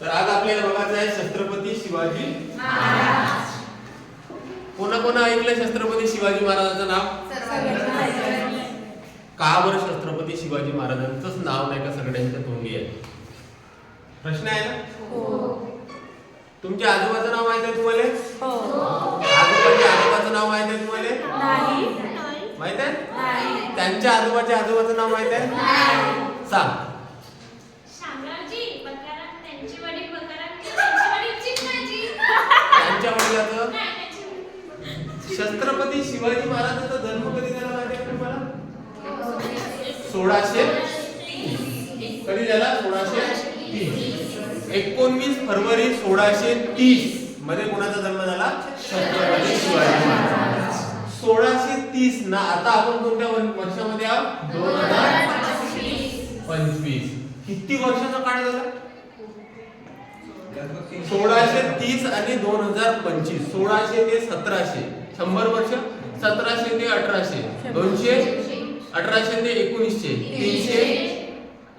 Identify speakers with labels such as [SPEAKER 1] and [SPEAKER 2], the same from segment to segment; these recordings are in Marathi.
[SPEAKER 1] तर आज आपल्याला बघायचं आहे छत्रपती शिवाजी महाराज. कोणा कोणा ऐकलं छत्रपती शिवाजी महाराजांचं नाव? का बरं छत्रपती शिवाजी महाराजांचंच नाव नाही का सगळ्यांच्या तोंडी आहे? प्रश्न आहे ना? तुमच्या आजोबाचं नाव माहित आहे तुम्हाला? आजोबाच्या आजोबाचं नाव माहित आहे तुम्हाला? माहित आहे? त्यांच्या आजोबाच्या आजोबाचं नाव माहित आहे? सांग. त्यांच्या वडिलांचं छत्रपती शिवाजी महाराजांचा जन्म कधी झाला माहिती आहे तुम्हाला? 1630. कधी झाला? 1630. 19 फरवरी 1630 मध्ये कोणाचा जन्म झाला? छत्रपती शिवाजी महाराज. 1630 ना. आता आपण कोणत्या वर्षामध्ये आहोत? 2025. किती वर्षाचा काळ झाला? 1630 आणि 2025. 1600 ते 1700 100 वर्ष. 1700 ते 1800 200. 1800 ते 1900 300.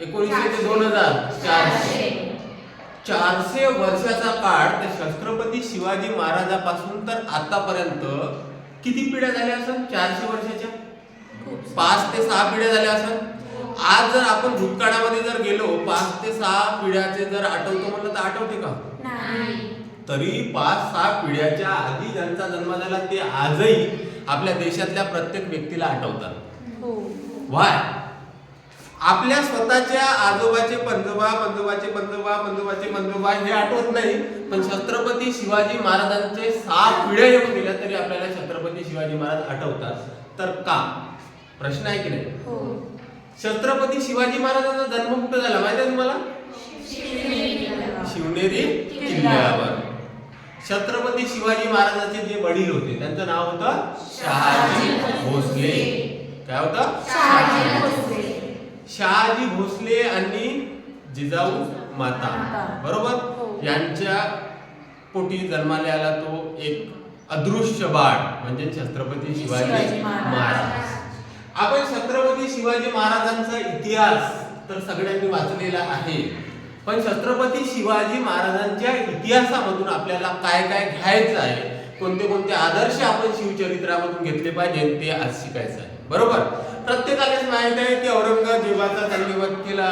[SPEAKER 1] 1900 ते 2000 400 वर्षाचा काळ. त्या छत्रपती शिवाजी महाराजापासून तर आतापर्यंत किती पिढ्या झाल्या असेल? 400 वर्षाच्या 5 ते 6 पिढ्या झाल्या असेल. आज जर आपण भूतकाळामध्ये जर गेलो 5 ते 6 पिढ्याचे जर आठवतो म्हणलं तर आठवते का? तरी 5-6 पिढ्याच्या आधी ज्यांचा जन्म झाला ते आजही आपल्या देशातल्या प्रत्येक व्यक्तीला आठवतात. वाय? आपल्या स्वतःच्या आजोबाचे पंजोबा पंजोबाचे पंजोबा पंजोबाचे पंजोबा हे आठवत नाही, पण छत्रपती शिवाजी महाराजांचे 6 पिढ्या येऊन गेल्या तरी आपल्याला छत्रपती शिवाजी महाराज आठवतात. तर का? प्रश्न आहे की नाही? छत्रपती शिवाजी महाराजांचा जन्म कुठे झाला माहिती आहे तुम्हाला? शिवनेरी किल्ल्यावर. छत्रपती शिवाजी महाराजांचे जे वडील होते त्यांचं नाव होतं शहाजी भोसले. काय होतं? शहाजी भोसले आणि जिजाऊ माता, बरोबर, यांच्या पोटी जन्माला आला तो एक अदृश्य बाळ म्हणजे छत्रपती शिवाजी महाराज. आपण छत्रपती शिवाजी महाराजांचा इतिहास तर सगळ्यांनी वाचलेला आहे, पण छत्रपती शिवाजी महाराजांच्या इतिहासामधून आपल्याला काय काय घ्यायचं आहे, कोणते कोणते आदर्श आपण शिवचरित्रामधून घेतले पाहिजे ते आज शिकायचं आहे. बरोबर. प्रत्येकालाच माहित आहे की औरंगजेबाचा त्यांनी वध केला,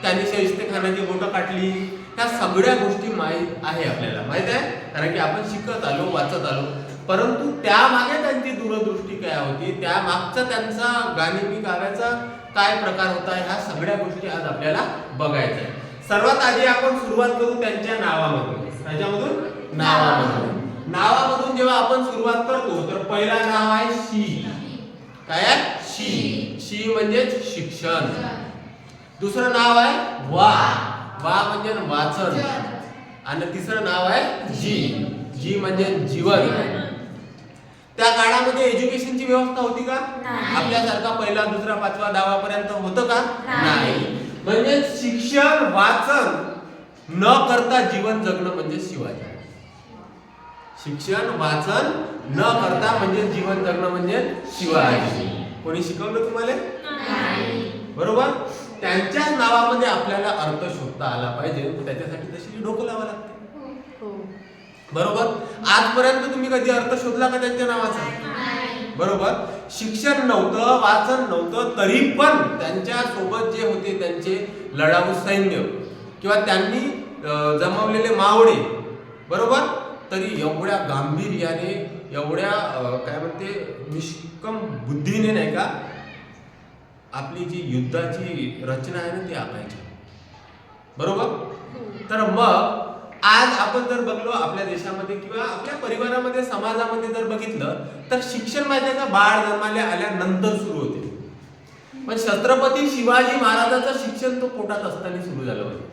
[SPEAKER 1] त्यांनी शाहिस्तेखानाची बोटं काढली. ह्या सगळ्या गोष्टी माहित आहे आपल्याला, माहित आहे, कारण की आपण शिकत आलो, वाचत आलो. परंतु त्यामागे त्यांची दूरदृष्टी काय होती, त्या मागचा त्यांचा गानिमी काव्याचा काय प्रकार होता, ह्या सगळ्या गोष्टी आज आपल्याला बघायच्या आहे. सर्वात आधी आपण सुरुवात करू त्यांच्या नावामधून. त्याच्यामधून नावामधून जेव्हा आपण सुरुवात करतो तर पहिला नाव आहे शी. काय आहे? शी. शी म्हणजे शिक्षण. दुसरं नाव आहे वा. वा म्हणजे वाचन. आणि तिसरं नाव आहे जी. जी म्हणजे जीवन. त्या काळामध्ये एज्युकेशनची व्यवस्था होती का? आपल्यासारखा पहिला दुसरा पाचवा 10वा पर्यंत होतं का? नाही. म्हणजे शिक्षण वाचन न करता जीवन जगणं म्हणजे शिवाजी. शिक्षण वाचन न करता म्हणजे जीवन जगणं म्हणजे शिवाजी. कोणी शिकवलं तुम्हाला? बरोबर. त्यांच्याच नावामध्ये आपल्याला अर्थ शोधता आला पाहिजे, त्याच्यासाठी तशी डोकं लावावं लागतं. बरोबर. आजपर्यंत तुम्ही कधी अर्थ शोधला का त्यांच्या नावाचा? बरोबर. शिक्षण नव्हतं, वाचन नव्हतं, तरी पण त्यांच्या सोबत जे होते त्यांचे लढाऊ सैन्य किंवा त्यांनी जमवलेले मावळे, बरोबर, तरी एवढ्या गांभीर्याने, एवढ्या काय म्हणते निष्कम बुद्धीने नाही का आपली जी युद्धाची रचना आहे ना ती आखायची. बरोबर. तर मग आज आपण जर बघलो आपल्या देशामध्ये किंवा आपल्या परिवारामध्ये, समाजामध्ये जर बघितलं तर शिक्षण माहिती का बाळ जन्माला आल्यानंतर सुरू होते, पण छत्रपती शिवाजी महाराजांचं शिक्षण तो पोटात असताना सुरू झालं होतं.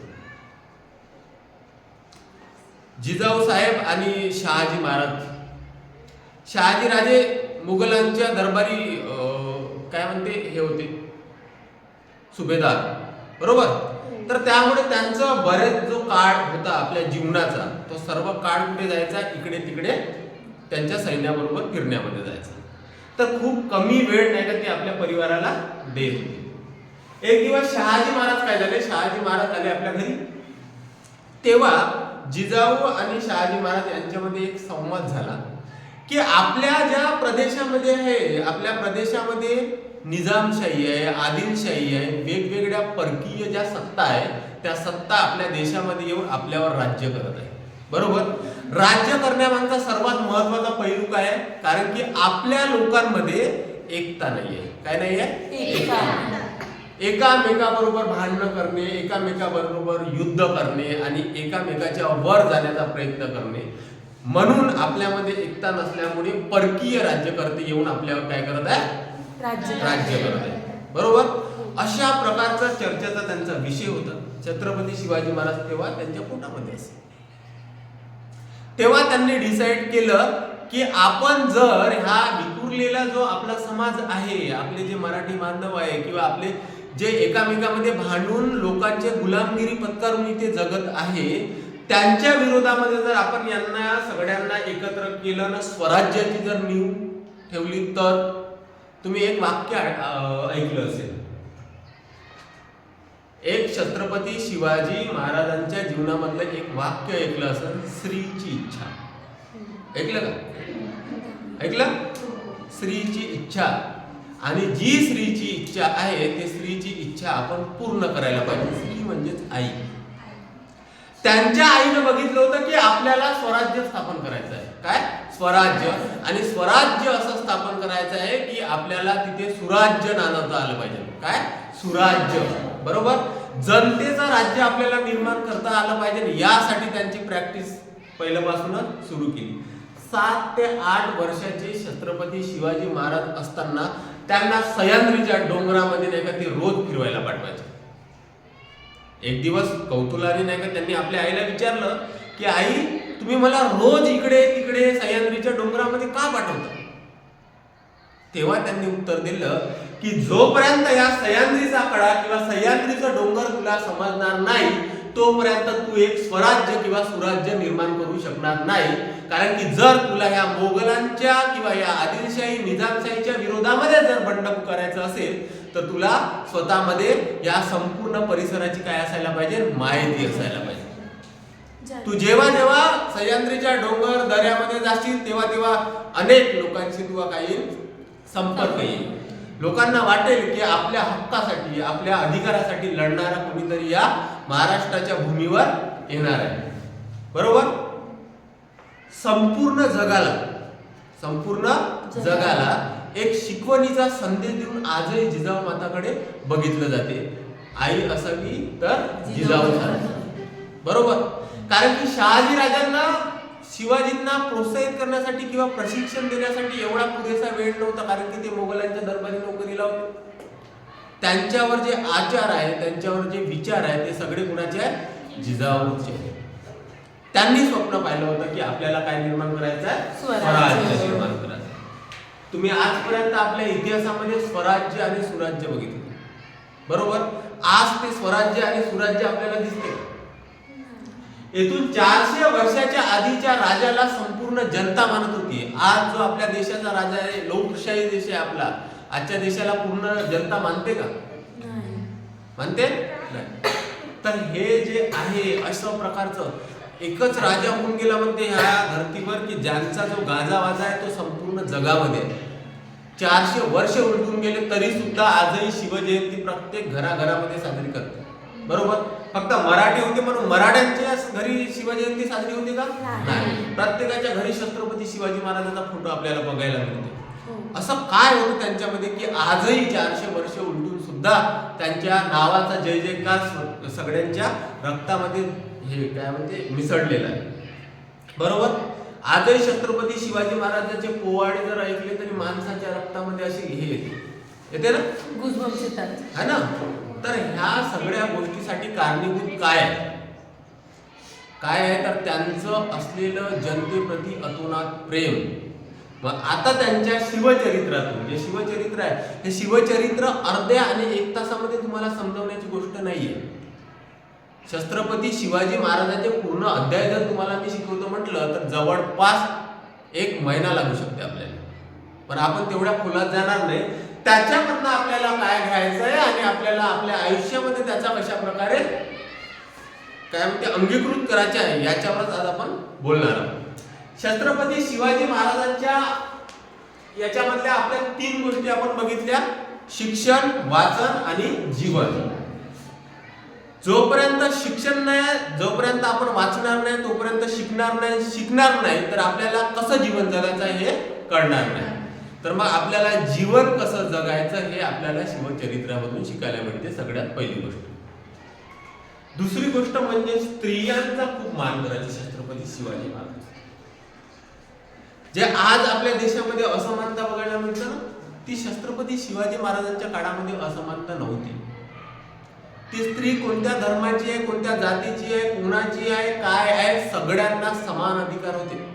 [SPEAKER 1] जिजाऊ साहेब आणि शहाजी महाराज. शहाजी राजे मुघलांच्या दरबारी काय म्हणते हे होते सुभेदार, बरोबर. तर त्यामुळे त्यांचं बरेच जो काळ होता आपल्या जीवनाचा तो सर्व काळ कुठे जायचा? इकडे तिकडे त्यांच्या सैन्याबरोबर फिरण्यामध्ये जायचा. तर खूप कमी वेळ नाही का ते आपल्या परिवाराला देत होते. एक दिवस शहाजी महाराज काय झाले, शहाजी महाराज आले आपल्या घरी. तेव्हा जिजाऊ आणि शहाजी महाराज यांच्यामध्ये एक संवाद झाला की आपल्या ज्या प्रदेशामध्ये आहे, आपल्या प्रदेशामध्ये निजामशाही आहे, आदिलशाही आहे, वेगवेगळ्या परकीय ज्या सत्ता आहे त्या सत्ता आपल्या देशामध्ये येऊन आपल्यावर राज्य करत आहे. बरोबर. राज्य करण्यामागचा सर्वात महत्वाचा पैलू काय आहे? कारण की आपल्या लोकांमध्ये एकता नाहीये. काय नाहीये? एकामेकाबरोबर भांडणं करणे, एकामेकाबरोबर युद्ध करणे आणि एकामेकाच्या वर जाण्याचा प्रयत्न करणे. म्हणून आपल्यामध्ये एकता नसल्यामुळे परकीय राज्यकर्ते येऊन आपल्यावर काय करत आहे? राज्य करत आहे. बरोबर. अशा प्रकारचा चर्चेचा त्यांचा विषय होता. छत्रपती शिवाजी महाराज तेव्हा त्यांच्या पोटामध्ये असे. तेव्हा त्यांनी डिसाईड केलं की आपण जर हा विखुरलेला जो आपला समाज आहे, आपले जे मराठी बांधव आहे किंवा आपले जे एकामेकामध्ये भांडून लोकांचे गुलामगिरी पत्करून इथे जगत आहे, त्यांच्या विरोधामध्ये जर आपण यांना सगळ्यांना एकत्र केलं ना, स्वराज्याची जर नीव ठेवली तर तुम्ही एक वाक्य ऐकलं असेल. एक छत्रपती शिवाजी महाराजांच्या जीवनामधलं एक वाक्य ऐकलं असेल, स्त्रीची इच्छा. ऐकलं का? ऐकलं? स्त्रीची इच्छा. आणि जी स्त्रीची इच्छा आहे ते स्त्रीची इच्छा आपण पूर्ण करायला पाहिजे. स्त्री म्हणजेच आई. त्यांच्या आईनं बघितलं होतं की आपल्याला स्वराज्य स्थापन करायचं आहे. काय? स्वराज्य. आणि स्वराज्य असं स्थापन करायचं आहे की आपल्याला तिथे सुराज्य नांदवता आलं पाहिजे. काय? सुराज्य. बरोबर. जनतेचं राज्य आपल्याला निर्माण करता आलं पाहिजे. यासाठी त्यांची प्रॅक्टिस पहिल्यापासूनच सुरू केली. 7 ते 8 वर्षाचे छत्रपती शिवाजी महाराज असताना त्यांना सह्याद्रीच्या डोंगरामध्ये नाही का ते रोज फिरवायला पाठवायचे. एक दिवस कौतुलाने नाही का त्यांनी आपल्या आईला विचारलं की आई, तुम्ही मला रोज इकडे तिकडे सह्याद्रीच्या डोंगरामध्ये का पाठवता? तेव्हा त्यांनी उत्तर दिलं की जोपर्यंत या सह्याद्रीचा कडा किंवा सह्याद्रीचा डोंगर तुला समजणार नाही तोपर्यंत तू एक स्वराज्य किंवा सुराज्य निर्माण करू शकणार नाही. कारण की जर तुला ह्या मोगलांच्या किंवा या आदिलशाही निजामशाहीच्या विरोधामध्ये जर बंड करायचं असेल तर तुला स्वतःमध्ये या संपूर्ण परिसराची काय असायला पाहिजे? माहिती असायला पाहिजे. तू जेव्हा जेव्हा सह्याद्रीच्या डोंगर दऱ्यामध्ये जाशील तेव्हा तेव्हा अनेक लोकांशी तुला काही संपर्क येईल. लोकांना वाटेल की आपल्या हक्कासाठी, आपल्या अधिकारासाठी लढणारा कोणीतरी या महाराष्ट्राच्या भूमीवर येणार आहे. बरोबर. संपूर्ण जगाला एक शिकवणीचा संदेश देऊन आजही जिजाऊ माताकडे बघितलं जाते. आई असावी तर जिजाऊ झाली. बरोबर. कारण की शहाजी राजांना शिवाजींना प्रोत्साहित करण्यासाठी किंवा प्रशिक्षण देण्यासाठी एवढा पुरेसा वेळ नव्हता. कारण की ते मोगलांच्या दरबारी नोकरीला होते. त्यांच्यावर जे आचार आहे, त्यांच्यावर जे विचार आहे ते सगळे कुणाचे आहे? जिजाऊचे. त्यांनी स्वप्न पाहिलं होतं की आपल्याला काय निर्माण करायचं आहे? स्वराज्य निर्माण करायचं. तुम्ही आजपर्यंत आपल्या इतिहासामध्ये स्वराज्य आणि सुराज्य बघितलं. बरोबर. आज ते स्वराज्य आणि सुराज्य आपल्याला दिसते. येथून 400 वर्षाच्या आधीच्या राजाला संपूर्ण जनता मानत होती. आज जो आपल्या देशाचा राजा आहे, लोकशाही देश आहे आपला, आजच्या देशाला पूर्ण जनता मानते का? मानते नाही. तर हे जे आहे असं प्रकारचं एकच राजा होऊन गेला म्हणते ह्या धर्तीवर की ज्यांचा जो गाजावाजा आहे तो संपूर्ण जगामध्ये. 400 वर्ष उलटून गेले तरी सुद्धा आजही शिवजयंती प्रत्येक घराघरामध्ये साजरी करते. बरोबर. फक्त मराठी होते म्हणून मराठ्यांच्या घरी शिवजयंती साजरी होते का? नाही. प्रत्येकाच्या घरी छत्रपती शिवाजी महाराजांचा फोटो आपल्याला बघायला मिळते. असं काय होतं त्यांच्यामध्ये की आजही 400 वर्ष उलटून सुद्धा त्यांच्या नावाचा जय जयकार सगळ्यांच्या रक्तामध्ये हे काय म्हणते मिसळलेला आहे. बरोबर. आजही छत्रपती शिवाजी महाराजांचे पोवाडे जर ऐकले तरी माणसाच्या रक्तामध्ये असे हे येते ना,
[SPEAKER 2] गुजबम्स येतात,
[SPEAKER 1] है ना. तर ह्या सगळ्या गोष्टीसाठी कारणीभूत काय आहे? काय आहे तर त्यांचं असलेलं जनतेप्रती अतोनात प्रेम. मग आता त्यांच्या शिवचरित्रातून जे शिवचरित्र आहे हे शिवचरित्र अर्ध्या आणि 1 तासामध्ये तुम्हाला समजवण्याची गोष्ट नाहीये. छत्रपती शिवाजी महाराजांचे पूर्ण अध्याय जर तुम्हाला मी शिकवतो म्हटलं तर जवळपास 1 महिना लागू शकते आपल्याला. पण आपण तेवढ्या खोलात जाणार नाही. त्याच्यामधनं आपल्याला काय घ्यायचं आहे आणि आपल्याला आपल्या आयुष्यामध्ये त्याचा कशा प्रकारे काय म्हणते अंगीकृत करायचे आहे याच्यावरच आज आपण बोलणार आहोत. छत्रपती शिवाजी महाराजांच्या याच्यामधल्या आपल्या 3 गोष्टी आपण बघितल्या, शिक्षण, वाचन आणि जीवन. जोपर्यंत शिक्षण नाही, जोपर्यंत आपण वाचणार नाही, तोपर्यंत शिकणार नाही तर आपल्याला कसं जीवन जगायचं हे कळणार नाही. तर मग आपल्याला जीवन कसं जगायचं हे आपल्याला शिवचरित्रामधून शिकायला मिळते, सगळ्यात पहिली गोष्ट. दुसरी गोष्ट म्हणजे स्त्रियांचा खूप मान करायचे छत्रपती शिवाजी महाराज. जे आज आपल्या देशामध्ये असमानता बघायला मिळतं ना, ती छत्रपती शिवाजी महाराजांच्या काळामध्ये असमानता नव्हती. ती स्त्री कोणत्या धर्माची आहे, कोणत्या जातीची आहे, कोणाची आहे, काय आहे, सगळ्यांना समान अधिकार होते.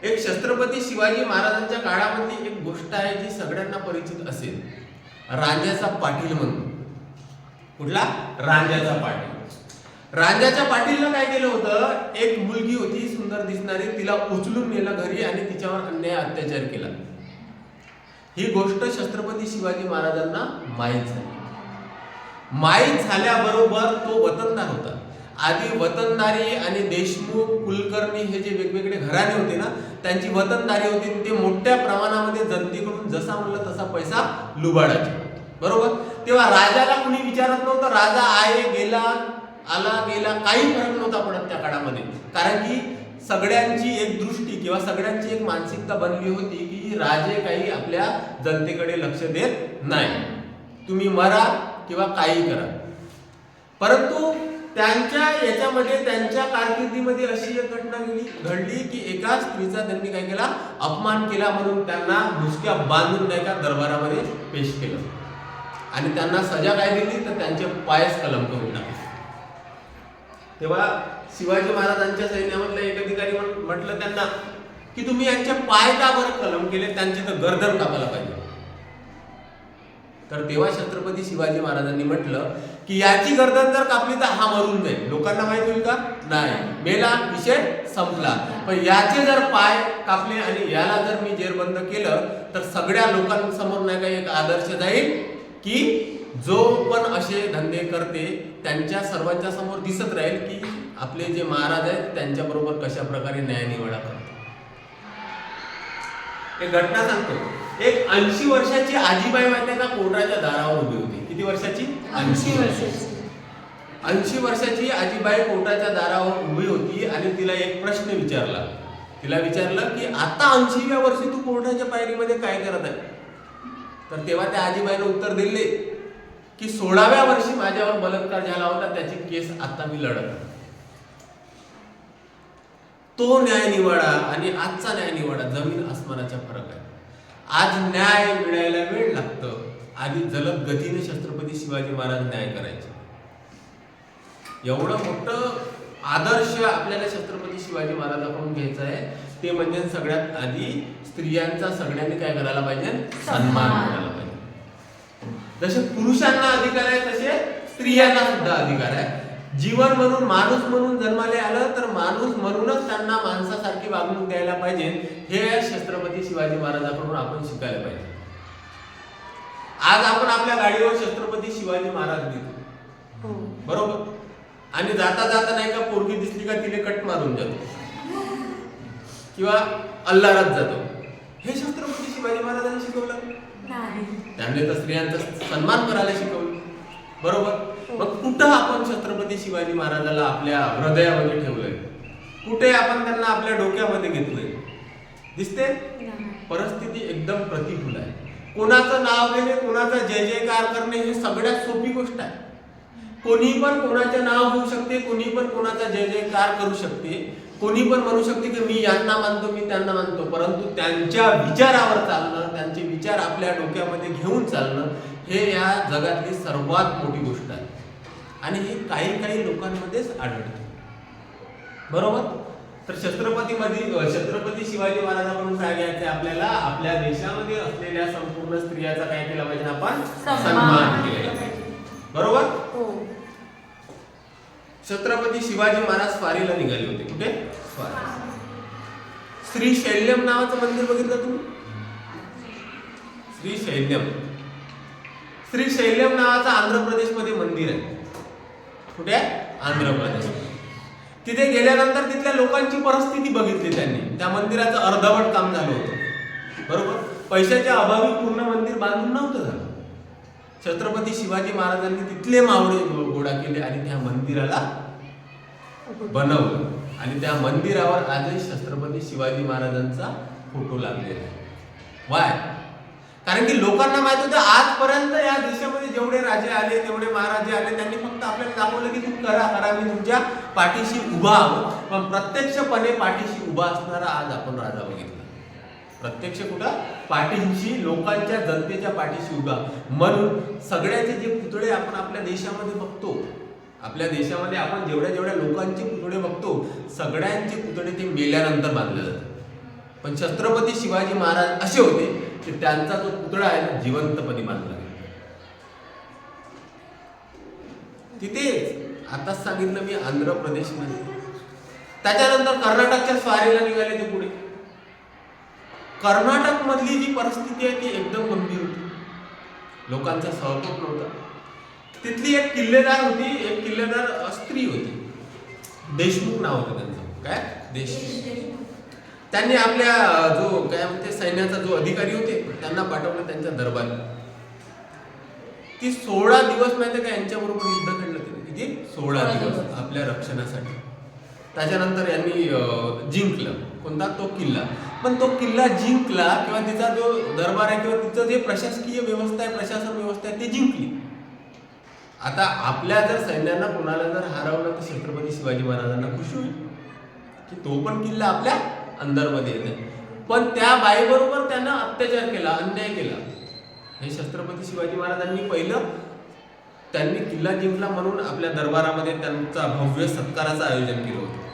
[SPEAKER 1] एक छत्रपती शिवाजी महाराजांच्या काळामधली एक गोष्ट आहे जी सगळ्यांना परिचित असेल, रांजाचा पाटील म्हणून. कुठला? रांजाचा पाटील. रांजाच्या पाटीलनं काय केलं होतं, एक मुलगी होती सुंदर दिसणारी, तिला उचलून नेलं घरी आणि तिच्यावर अन्याय अत्याचार केला. ही गोष्ट छत्रपती शिवाजी महाराजांना माहीत झाली. माहीत झाल्याबरोबर तो वतनदार होता. आधी वतनदारी आणि देशमुख, कुलकर्णी हे जे वेगवेगळे घराणे होते ना, त्यांची वतनदारी होती. ते मोठ्या प्रमाणामध्ये जनतेकडून जसा म्हणलं तसा पैसा लुबाडायचे, बरोबर. तेव्हा राजाला कुणी विचारत नव्हतं. राजा आहे गेला, आला गेला, काही फरक नव्हता पडत त्या काळामध्ये. कारण की सगळ्यांची एक दृष्टी किंवा सगळ्यांची एक मानसिकता बनली होती की राजे काही आपल्या जनतेकडे लक्ष देत नाही, तुम्ही मरा किंवा काही करा. परंतु त्यांच्या याच्यामध्ये, त्यांच्या कारकिर्दीमध्ये अशी एक घटना घडली की एका स्त्रीचा त्यांनी काय केला, अपमान केला, म्हणून त्यांना मुसक्या बांधून नाही का दरबारामध्ये पेश केलं आणि त्यांना सजा काय दिली तर त्यांचे पायच कलम करून टाकले. तेव्हा शिवाजी महाराजांच्या सैन्यामधला एक अधिकारी म्हटलं त्यांना की तुम्ही यांचे पाय का बरं कलम केले, त्यांची तर गर्दन कापायला पाहिजे. तर तेव्हा छत्रपती शिवाजी महाराजांनी म्हटलं की याची गर्दन जर कापली तर हा मरून जाईल. लोकांना माहित होईल का? नाही, मेला, विषय संपला. पण याचे जर पाय कापले आणि याला जर मी जेरबंद केलं तर सगळ्या लोकांसमोर नाही का एक आदर्श जाईल की जो पण असे धंदे करते त्यांच्या सर्वांच्या समोर दिसत राहील की आपले जे महाराज आहेत त्यांच्या बरोबर कशा प्रकारे न्यायनिवाडा करतात. एक घटना सांगतो. एक 80 वर्षाची आजीबाई माहिती का कोर्टाच्या दारावर उभी होती. किती वर्षाची? 80 वर्षाची. 80 वर्षाची आजीबाई कोर्टाच्या दारावर उभी होती आणि तिला एक प्रश्न विचारला. तिला विचारलं की आता 80व्या वर्षी तू कोर्टाच्या पायरीमध्ये काय करत आहे? तर तेव्हा त्या आजीबाईने उत्तर दिले की 16व्या वर्षी माझ्यावर बलात्कार झाला होता, त्याची केस आता मी लढत आहे. तो न्यायनिवाडा आणि आजचा न्यायनिवाडा जमीन आसमानाचा फरक आहे. आज न्याय मिळायला वेळ लागतो, आधी जलद गतीने छत्रपती शिवाजी महाराज न्याय करायचे. एवढं मोठं आदर्श आपल्याला छत्रपती शिवाजी महाराजांकडून घ्यायचं आहे, ते म्हणजे सगळ्यात आधी स्त्रियांचा सगळ्यांनी काय करायला पाहिजे, सन्मान करायला पाहिजे. जसे पुरुषांना अधिकार आहे तसे स्त्रियांना सुद्धा अधिकार आहे. जीवन म्हणून, माणूस म्हणून जन्माला आलं तर माणूस म्हणूनच त्यांना माणसासारखी वागणूक द्यायला पाहिजे. हे छत्रपती शिवाजी महाराजांकडून आपण शिकायला पाहिजे. आज आपण आपल्या गाडीवर छत्रपती शिवाजी महाराज लिहितो, बरोबर, आणि जाता जाता नाही का पोरगी दिसली का तिने कट मारून जातो किंवा अल्लारात जातो. हे छत्रपती शिवाजी महाराजांनी शिकवलं नाही. त्यांनी तर स्त्रियांचा सन्मान करायला शिकवलं, बरोबर. मग कुठं आपण छत्रपती शिवाजी महाराजाला आपल्या हृदयामध्ये ठेवलंय, कुठे आपण त्यांना आपल्या डोक्यामध्ये घेतलंय? दिसते? परिस्थिती एकदम प्रतिकूल आहे. कोणाचं नाव घेणे, कोणाचा जय जयकार करणे हे सगळ्यात सोपी गोष्ट आहे. कोणी पण कोणाचे नाव घेऊ शकते, कोणी पण कोणाचा जय जयकार करू शकते, कोणी पण म्हणू शकते की मी यांना मानतो, मी त्यांना मानतो. परंतु त्यांच्या विचारावर चालणं, त्यांचे विचार आपल्या डोक्यामध्ये घेऊन चालणं हे या जगातली सर्वात मोठी गोष्ट आहे आणि हे काही काही लोकांमध्येच आढळते, बरोबर. तर छत्रपती शिवाजी महाराजांकडून काय घ्यायचं आपल्याला, आपल्या देशामध्ये असलेल्या संपूर्ण स्त्रियाचा काय केला पाहिजे, आपण सन्मान केला पाहिजे, बरोबर. छत्रपती शिवाजी महाराज स्वारीला निघाले होते. कुठे? स्वारी. श्रीशैल्यम नावाचं मंदिर बघितलं तुम्ही? श्रीशैल्यम नावाचं आंध्र प्रदेश मध्ये मंदिर आहे. कुठे? आंध्र प्रदेश. तिथे गेल्यानंतर तिथल्या लोकांची परिस्थिती बघितली त्यांनी. त्या मंदिराचं अर्धवट काम झालं होतं, बरोबर. पैशाच्या अभावी पूर्ण मंदिर बांधून नव्हतं झालं. छत्रपती शिवाजी महाराजांनी तिथले मावळे गोळा केले आणि त्या मंदिराला बनवलं. आणि त्या मंदिरावर आजही छत्रपती शिवाजी महाराजांचा फोटो लागलेला आहे. वाय? कारण की लोकांना माहित होतं आजपर्यंत या देशामध्ये जेवढे राजे आले, तेवढे महाराजे आले, त्यांनी फक्त आपल्याला दाखवलं की तुम्ही करा करा, मी तुमच्या पाठीशी उभा आहोत. पण प्रत्यक्षपणे पाठीशी उभा असणारा आज आपण राजा बघितला. प्रत्यक्ष कुठं? पाठीशी, लोकांच्या, जनतेच्या पाठीशी उभा. म्हणून सगळ्याचे जे पुतळे आपण आपल्या देशामध्ये बघतो, आपल्या देशामध्ये आपण जेवढ्या जेवढ्या लोकांचे पुतळे बघतो, सगळ्यांचे पुतळे ते मेल्यानंतर बांधले जातात. पण छत्रपती शिवाजी महाराज असे होते की त्यांचा जो पुतळा आहे ना, जिवंतपणे बांधला गेला. तिथे आताच सांगितलं मी, आंध्र प्रदेशमध्ये. त्याच्यानंतर कर्नाटकच्या स्वारीला निघाले ते पुढे. कर्नाटक मधली जी परिस्थिती आहे ती एकदम गंभीर होती. लोकांचा सहयोग नव्हता. तिथली एक किल्लेदार होती, एक किल्लेदार स्त्री होती, देशमुख नाव होतं त्यांचं. काय? देशमुख. त्यांनी आपल्या जो काय म्हणते सैन्याचा जो अधिकारी होते त्यांना पाठवलं त्यांच्या दरबारी. ती 16 दिवस माहिती का यांच्याबरोबर युद्ध खेळलं तिने. किती? 16 दिवस आपल्या रक्षणासाठी. त्याच्यानंतर यांनी जिंकलं. कोणता? तो किल्ला. पण तो किल्ला जिंकला किंवा तिचा जो दरबार आहे किंवा तिचं जे प्रशासकीय व्यवस्था आहे, प्रशासन व्यवस्था आहे, ती जिंकली. आता आपल्या जर सैन्यांना कोणाला जर हरवलं तर छत्रपती शिवाजी महाराजांना खुशी होईल की तो पण किल्ला आपल्या अंदरमध्ये येते. पण त्या बाईबरोबर त्यानं अत्याचार केला, अन्याय केला. हे छत्रपती शिवाजी महाराजांनी पहिलं त्यांनी किल्ला जिंकला म्हणून आपल्या दरबारामध्ये त्यांचा भव्य सत्काराचं आयोजन केलं होतं.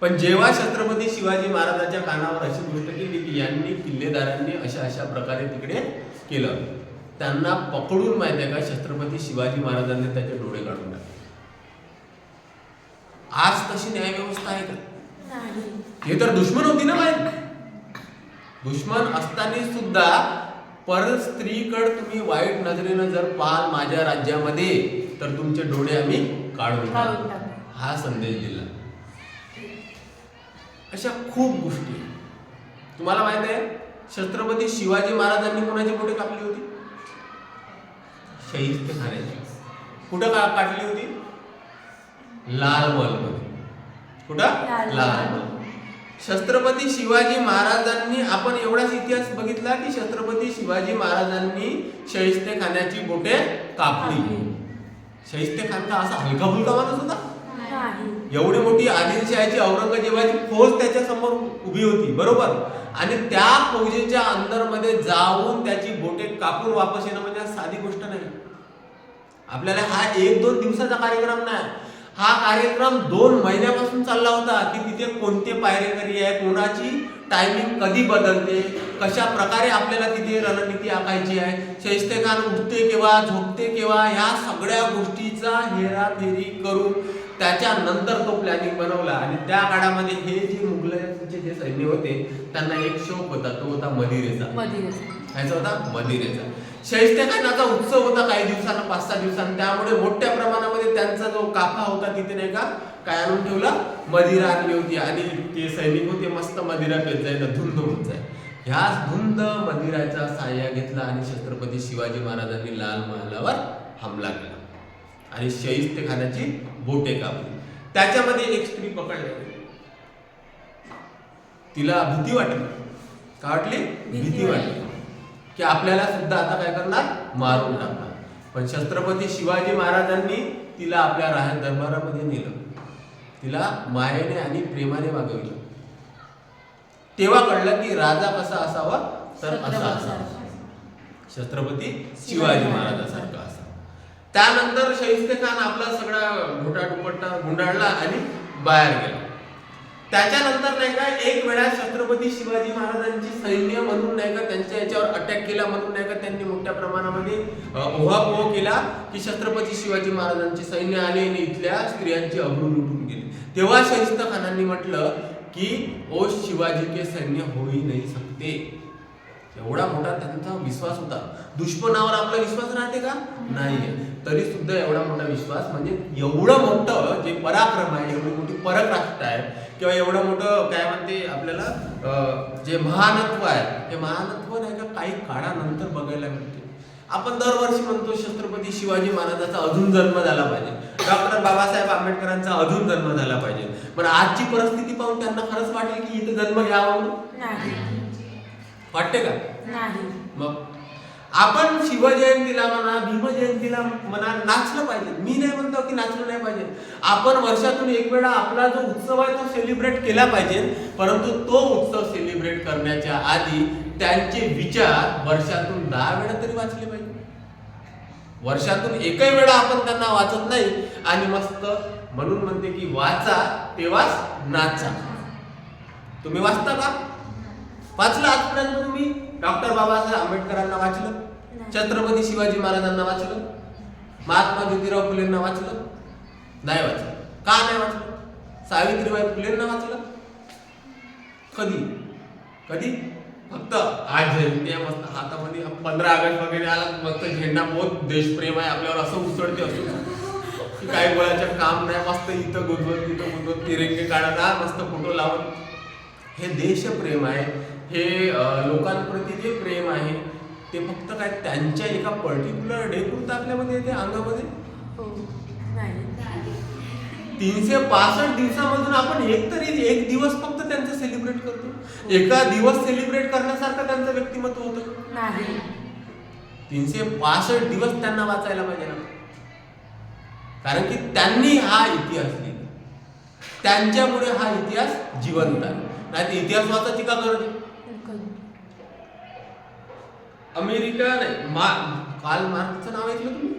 [SPEAKER 1] पण जेव्हा छत्रपती शिवाजी महाराजांच्या कानावर अशी गोष्ट केली की यांनी किल्लेदारांनी अशा अशा प्रकारे तिकडे केलं, त्यांना पकडून माहिती आहे का छत्रपती शिवाजी महाराजांनी त्याचे डोळे काढून टाकले. आज तशी न्याय व्यवस्था आहे का? हे तर दुश्मन होती ना बाई. दुश्मन असताना सुद्धा पर स्त्रीकडे तुम्ही वाईट नजरेनं जर पाहाल माझ्या राज्यामध्ये तर तुमचे डोळे आम्ही काढून टाकू, हा संदेश दिला. अशा खूप गोष्टी. तुम्हाला माहित आहे छत्रपती शिवाजी महाराजांनी कोणाची बोटे कापली होती? शाहिस्ते खानाची. कुठं काढली होती? लाल महलमध्ये. कुठं? लाल महल. छत्रपती शिवाजी महाराजांनी, आपण एवढाच इतिहास बघितला की छत्रपती शिवाजी महाराजांनी शाहिस्ते खानाची बोटे कापली. शाहिस्ते खान का असा हलका फुलका माणूस होता? एवढी मोठी आदिलशाहीची औरंगजेबाची फौज त्याच्या समोर उभी होती, बरोबर. आणि त्या फौजेच्या अंदरमध्ये जाऊन त्याची बोटे कापून वापस येणं म्हणजे साधी गोष्ट नाही. आपल्याला हा 1-2 दिवसाचा कार्यक्रम नाही, हा कार्यक्रम 2 महिन्यापासून चालला होता की तिथे कोणते पायरेकरी आहे, कोणाची टायमिंग कधी बदलते, कशा प्रकारे आपल्याला तिथे रणनीती आखायची आहे, शाहिस्ते खान उठते केव्हा, झोपते केव्हा, ह्या सगळ्या गोष्टीचा हेराफेरी करून त्याच्यानंतर तो प्लॅनिंग बनवला. आणि त्या काळामध्ये हे जे मुघलांचे जे सैन्य होते त्यांना एक शौक होता, तो होता मदिरेचा. ह्याचा होता मदिरेचा. शाहिस्ते खानाचा उत्सव होता काही दिवसांना, 5-6 दिवसांना. त्यामुळे मोठ्या प्रमाणामध्ये त्यांचा जो काफा होता तिथे नाही का काय आणून ठेवला, मदिरा आणली होती. आणि ते सैनिक होते मस्त मदिरा पेत जायला, धुंद होत जाय. ह्याच धुंद मदिराचा साह्या घेतला आणि छत्रपती शिवाजी महाराजांनी लाल महालावर हमला केला आणि शाहिस्ते खानाची बोटे कापली. त्याच्यामध्ये एक स्त्री पकडली. तिला भीती वाटली. का वाटली? भीती वाटली की आपल्याला सुद्धा आता काय करणार, मारून टाकणार. पण छत्रपती शिवाजी महाराजांनी तिला आपल्या दरबारामध्ये नेलं, तिला मायेने आणि प्रेमाने वागवलं. तेव्हा कळलं की राजा कसा असावा तर असा असावा, छत्रपती शिवाजी महाराजांसारखा असा. त्यानंतर शाहिस्ते खान आपला सगळा घोटाडुपट्टा गुंडाळला आणि बाहेर गेला. त्याच्यानंतर नाही का एक वेळा छत्रपती शिवाजी महाराजांची सैन्य म्हणून नाही का त्यांच्या याच्यावर अटॅक केला म्हणून नाही का त्यांनी मोठ्या प्रमाणामध्ये ओहापोह केला की छत्रपती शिवाजी महाराजांचे सैन्य आले आणि इथल्या स्त्रियांची अब्रू लुटून गेली. तेव्हा शाहिस्ते खानांनी म्हटलं की ओ शिवाजी के सैन्य हो ही नाही सकते. एवढा मोठा त्यांचा विश्वास होता. दुश्मनावर आपला विश्वास राहते का? नाही. तरी सुद्धा एवढा मोठा विश्वास, म्हणजे एवढं मोठं जे पराक्रम आहे, एवढी मोठी पराक्रष्ट आहे, किंवा एवढं मोठं काय म्हणते आपल्याला जे महानत्व आहे, हे महानत्व नाही का काही काळानंतर बघायला मिळते. आपण दरवर्षी म्हणतो छत्रपती शिवाजी महाराजांचा अजून जन्म झाला पाहिजे, डॉक्टर बाबासाहेब आंबेडकरांचा अजून जन्म झाला पाहिजे. पण आजची परिस्थिती पाहून त्यांना खरंच वाटेल की इथे जन्म घ्यावा म्हणून? वाटते का?
[SPEAKER 2] नाही.
[SPEAKER 1] मग आपण शिवजयंतीला म्हणा, भीमजयंतीला म्हणा नाचलं पाहिजे. मी नाही म्हणतो की नाचलं नाही पाहिजे. आपण वर्षातून एक वेळा आपला जो उत्सव आहे तो सेलिब्रेट केला पाहिजे. परंतु तो उत्सव सेलिब्रेट करण्याच्या आधी त्यांचे विचार वर्षातून 10 वेळा तरी वाचले पाहिजे. वर्षातून एकही वेळा आपण त्यांना वाचत नाही आणि मस्त म्हणून म्हणते की वाचा तेव्हाच नाचा. तुम्ही वाचता का? वाचलं आजपर्यंत तुम्ही? डॉक्टर बाबासाहेब आंबेडकरांना वाचलं? छत्रपती शिवाजी महाराजांना वाचलं? महात्मा ज्योतिराव फुलेंना वाचलं? नाही वाचलं. का नाही वाचलं? सावित्रीबाई फुलेंना वाचलं? कधी कधी? फक्त आज जयंती आहे, मस्त हातामध्ये 15 ऑगस्ट वगैरे आला, मस्त झेंडा बहुत देशप्रेम आहे आपल्यावर असं उसळते असतो की काही बोलायचं काम नाही. मस्त इथं गुदवत तिरंगे काढा, मस्त फोटो लावून. हे देशप्रेम आहे, हे लोकांप्रती जे प्रेम आहे ते फक्त काय त्यांच्या एका पर्टिक्युलर डे पुरतं आपल्यामध्ये येते अंगामध्ये? 365 दिवसामधून आपण एक दिवस फक्त त्यांचं सेलिब्रेट करतो. एका दिवस सेलिब्रेट करण्यासारखं त्यांचं व्यक्तिमत्व होतं नाही. 365 दिवस त्यांना वाचायला पाहिजे ना, कारण की त्यांनी हा इतिहास लिहिला, त्यांच्यामुळे हा इतिहास जिवंत आहे. नाही इतिहास वाचायची का गरज? अमेरिका नाही, कार्ल मार्क्सचं नाव ऐकलं तुम्ही?